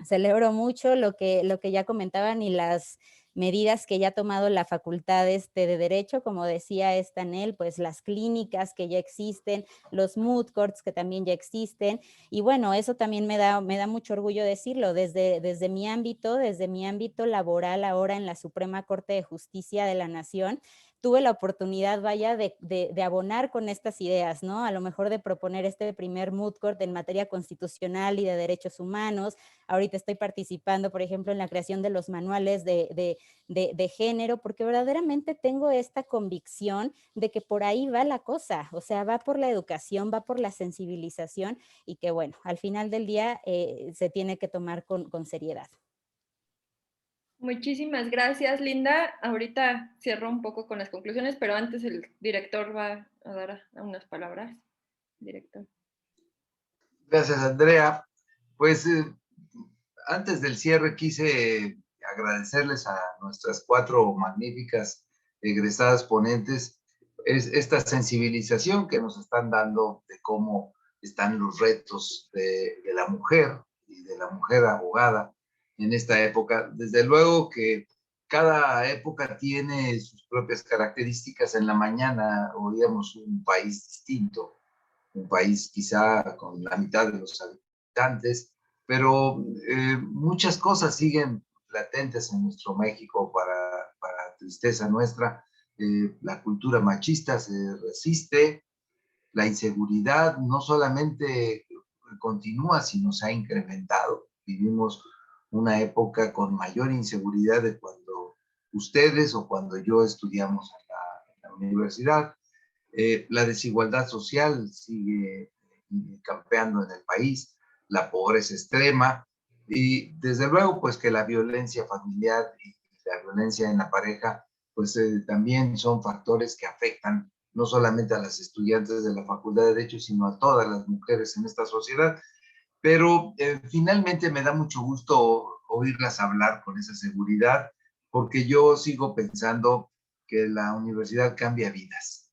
Celebro mucho lo que ya comentaban y las medidas que ya ha tomado la facultad de Derecho, como decía Estanel, pues las clínicas que ya existen, los moot courts que también ya existen, y bueno, eso también me da mucho orgullo decirlo, desde mi ámbito laboral ahora en la Suprema Corte de Justicia de la Nación, tuve la oportunidad, vaya, de abonar con estas ideas, ¿no? A lo mejor de proponer este primer moot court en materia constitucional y de derechos humanos. Ahorita estoy participando, por ejemplo, en la creación de los manuales de género, porque verdaderamente tengo esta convicción de que por ahí va la cosa, o sea, va por la educación, va por la sensibilización y que bueno, al final del día se tiene que tomar con seriedad. Muchísimas gracias, Linda. Ahorita cierro un poco con las conclusiones, pero antes el director va a dar unas palabras. Director. Gracias, Andrea. Pues antes del cierre quise agradecerles a nuestras 4 magníficas egresadas ponentes esta sensibilización que nos están dando de cómo están los retos de la mujer y de la mujer abogada en esta época. Desde luego que cada época tiene sus propias características. En la mañana oíamos un país distinto, un país quizá con la mitad de los habitantes, pero muchas cosas siguen latentes en nuestro México para tristeza nuestra. La cultura machista se resiste, la inseguridad no solamente continúa, sino se ha incrementado. Vivimos una época con mayor inseguridad de cuando ustedes o cuando yo estudiamos en la universidad. La desigualdad social sigue campeando en el país, la pobreza extrema y desde luego pues que la violencia familiar y la violencia en la pareja pues también son factores que afectan no solamente a las estudiantes de la Facultad de Derecho, sino a todas las mujeres en esta sociedad. Pero finalmente me da mucho gusto oírlas hablar con esa seguridad, porque yo sigo pensando que la universidad cambia vidas,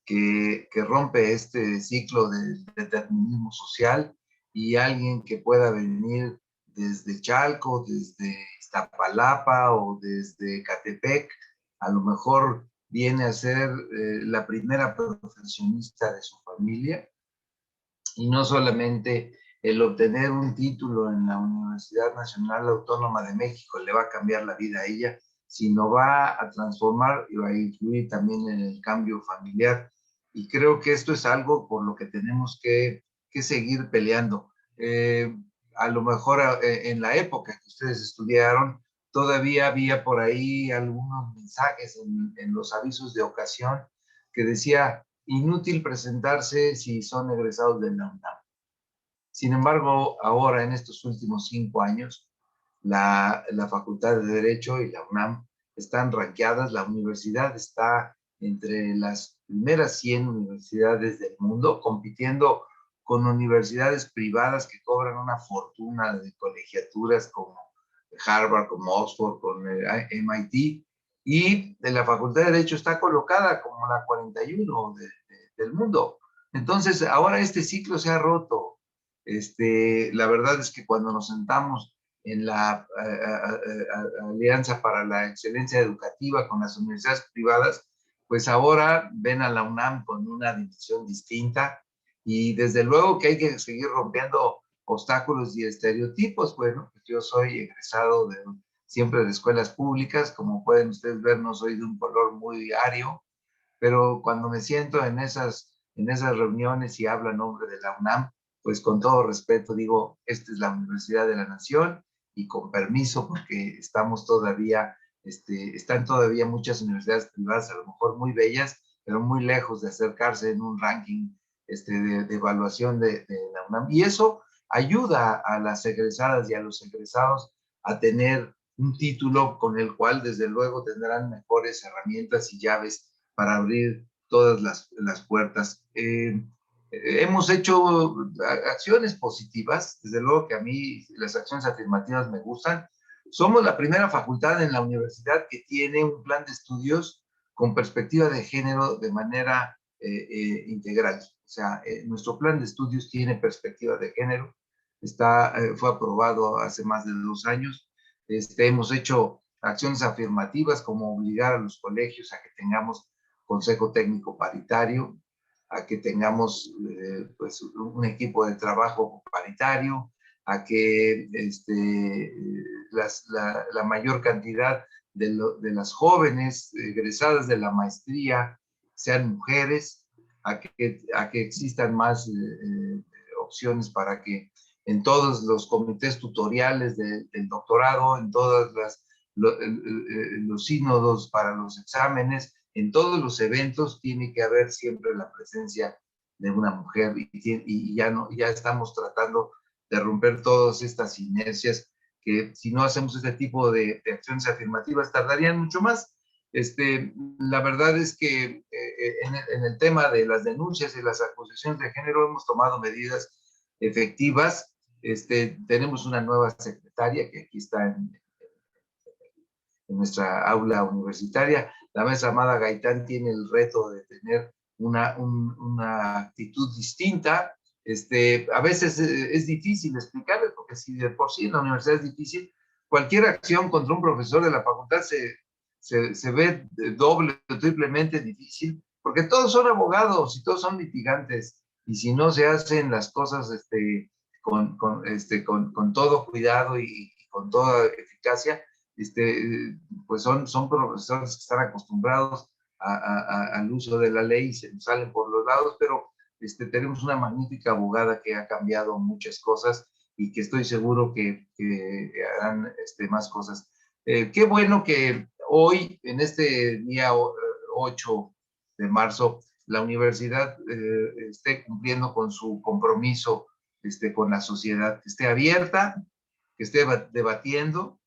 que rompe este ciclo de determinismo social y alguien que pueda venir desde Chalco, desde Iztapalapa o desde Catepec, a lo mejor viene a ser la primera profesionista de su familia y no solamente el obtener un título en la Universidad Nacional Autónoma de México le va a cambiar la vida a ella, sino va a transformar y va a influir también en el cambio familiar. Y creo que esto es algo por lo que tenemos que seguir peleando. A lo mejor en la época que ustedes estudiaron, todavía había por ahí algunos mensajes en los avisos de ocasión que decía, inútil presentarse si son egresados de la UNAM. Sin embargo, ahora en estos últimos 5 años, la Facultad de Derecho y la UNAM están rankeadas, la universidad está entre las primeras 100 universidades del mundo, compitiendo con universidades privadas que cobran una fortuna de colegiaturas como Harvard, como Oxford, con MIT, y de la Facultad de Derecho está colocada como la 41 del mundo. Entonces, ahora este ciclo se ha roto. La verdad es que cuando nos sentamos en la Alianza para la Excelencia Educativa con las universidades privadas, pues ahora ven a la UNAM con una dimensión distinta y desde luego que hay que seguir rompiendo obstáculos y estereotipos. Bueno, pues yo soy egresado siempre de escuelas públicas, como pueden ustedes ver, no soy de un color muy ario, pero cuando me siento en esas reuniones y hablo en nombre de la UNAM, pues con todo respeto digo, esta es la Universidad de la Nación y con permiso, porque estamos todavía, están todavía muchas universidades privadas, a lo mejor muy bellas, pero muy lejos de acercarse en un ranking de evaluación de la UNAM. Y eso ayuda a las egresadas y a los egresados a tener un título con el cual desde luego tendrán mejores herramientas y llaves para abrir todas las puertas. Hemos hecho acciones positivas, desde luego que a mí las acciones afirmativas me gustan. Somos la primera facultad en la universidad que tiene un plan de estudios con perspectiva de género de manera integral. O sea, nuestro plan de estudios tiene perspectiva de género. fue aprobado hace más de 2 años. Hemos hecho acciones afirmativas como obligar a los colegios a que tengamos consejo técnico paritario, a que tengamos pues un equipo de trabajo paritario, a que la mayor cantidad de las jóvenes egresadas de la maestría sean mujeres, a que existan más opciones para que en todos los comités tutoriales del doctorado, en todos los sínodos para los exámenes, en todos los eventos tiene que haber siempre la presencia de una mujer y ya estamos tratando de romper todas estas inercias que si no hacemos este tipo de acciones afirmativas tardarían mucho más. La verdad es que en el tema de las denuncias y las acusaciones de género hemos tomado medidas efectivas. Tenemos una nueva secretaria que aquí está en nuestra aula universitaria. La maestra Amada Gaitán tiene el reto de tener una actitud distinta. A veces es difícil explicarles, porque si de por sí en la universidad es difícil, cualquier acción contra un profesor de la facultad se ve doble o triplemente difícil, porque todos son abogados y todos son litigantes, y si no se hacen las cosas con todo cuidado y con toda eficacia, pues son profesores que están acostumbrados al uso de la ley y se nos salen por los lados, pero tenemos una magnífica abogada que ha cambiado muchas cosas y que estoy seguro que harán más cosas. Qué bueno que hoy, en este día 8 de marzo, la universidad esté cumpliendo con su compromiso con la sociedad, que esté abierta, que esté debatiendo,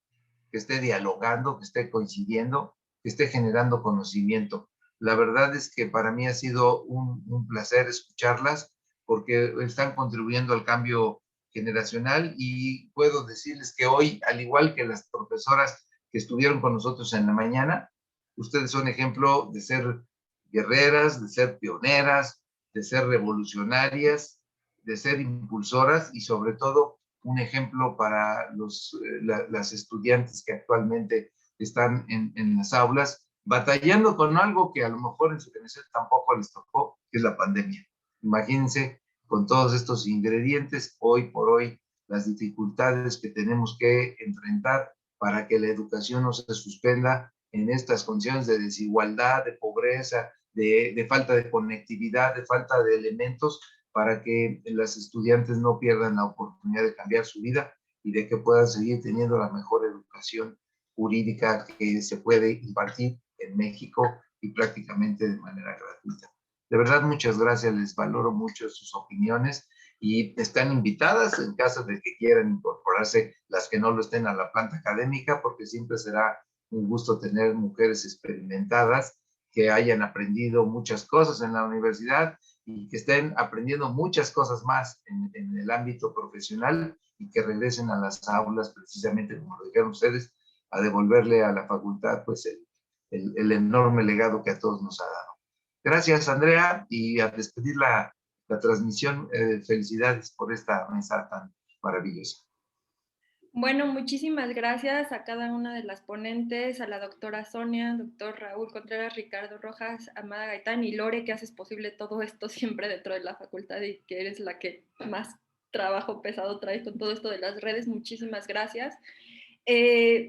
que esté dialogando, que esté coincidiendo, que esté generando conocimiento. La verdad es que para mí ha sido un placer escucharlas porque están contribuyendo al cambio generacional y puedo decirles que hoy, al igual que las profesoras que estuvieron con nosotros en la mañana, ustedes son ejemplo de ser guerreras, de ser pioneras, de ser revolucionarias, de ser impulsoras y sobre todo un ejemplo para las estudiantes que actualmente están en las aulas, batallando con algo que a lo mejor en su generación tampoco les tocó, que es la pandemia. Imagínense con todos estos ingredientes, hoy por hoy, las dificultades que tenemos que enfrentar para que la educación no se suspenda en estas condiciones de desigualdad, de pobreza, de falta de conectividad, de falta de elementos, para que las estudiantes no pierdan la oportunidad de cambiar su vida y de que puedan seguir teniendo la mejor educación jurídica que se puede impartir en México y prácticamente de manera gratuita. De verdad, muchas gracias, les valoro mucho sus opiniones y están invitadas en caso de que quieran incorporarse las que no lo estén a la planta académica, porque siempre será un gusto tener mujeres experimentadas que hayan aprendido muchas cosas en la universidad y que estén aprendiendo muchas cosas más en el ámbito profesional y que regresen a las aulas precisamente, como lo dijeron ustedes, a devolverle a la facultad pues el enorme legado que a todos nos ha dado. Gracias, Andrea, y a despedir la transmisión, felicidades por esta mesa tan maravillosa. Bueno, muchísimas gracias a cada una de las ponentes, a la doctora Sonia, doctor Raúl Contreras, Ricardo Rojas, Amada Gaitán y Lore, que haces posible todo esto siempre dentro de la facultad y que eres la que más trabajo pesado trae con todo esto de las redes. Muchísimas gracias.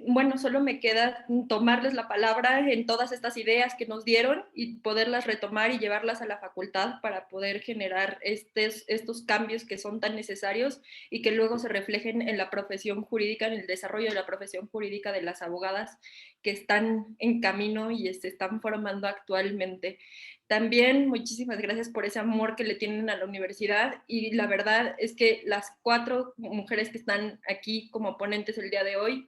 Bueno, solo me queda tomarles la palabra en todas estas ideas que nos dieron y poderlas retomar y llevarlas a la facultad para poder generar estos cambios que son tan necesarios y que luego se reflejen en la profesión jurídica, en el desarrollo de la profesión jurídica de las abogadas que están en camino y se están formando actualmente. También muchísimas gracias por ese amor que le tienen a la universidad y la verdad es que las 4 mujeres que están aquí como ponentes el día de hoy,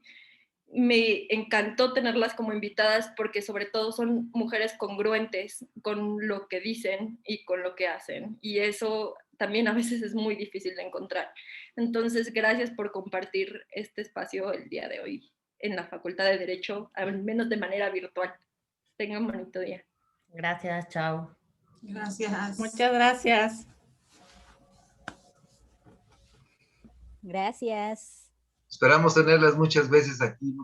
me encantó tenerlas como invitadas porque sobre todo son mujeres congruentes con lo que dicen y con lo que hacen y eso también a veces es muy difícil de encontrar. Entonces, gracias por compartir este espacio el día de hoy en la Facultad de Derecho, al menos de manera virtual. Tengan un bonito día. Gracias, chao. Gracias. Muchas gracias. Gracias. Esperamos tenerlas muchas veces aquí.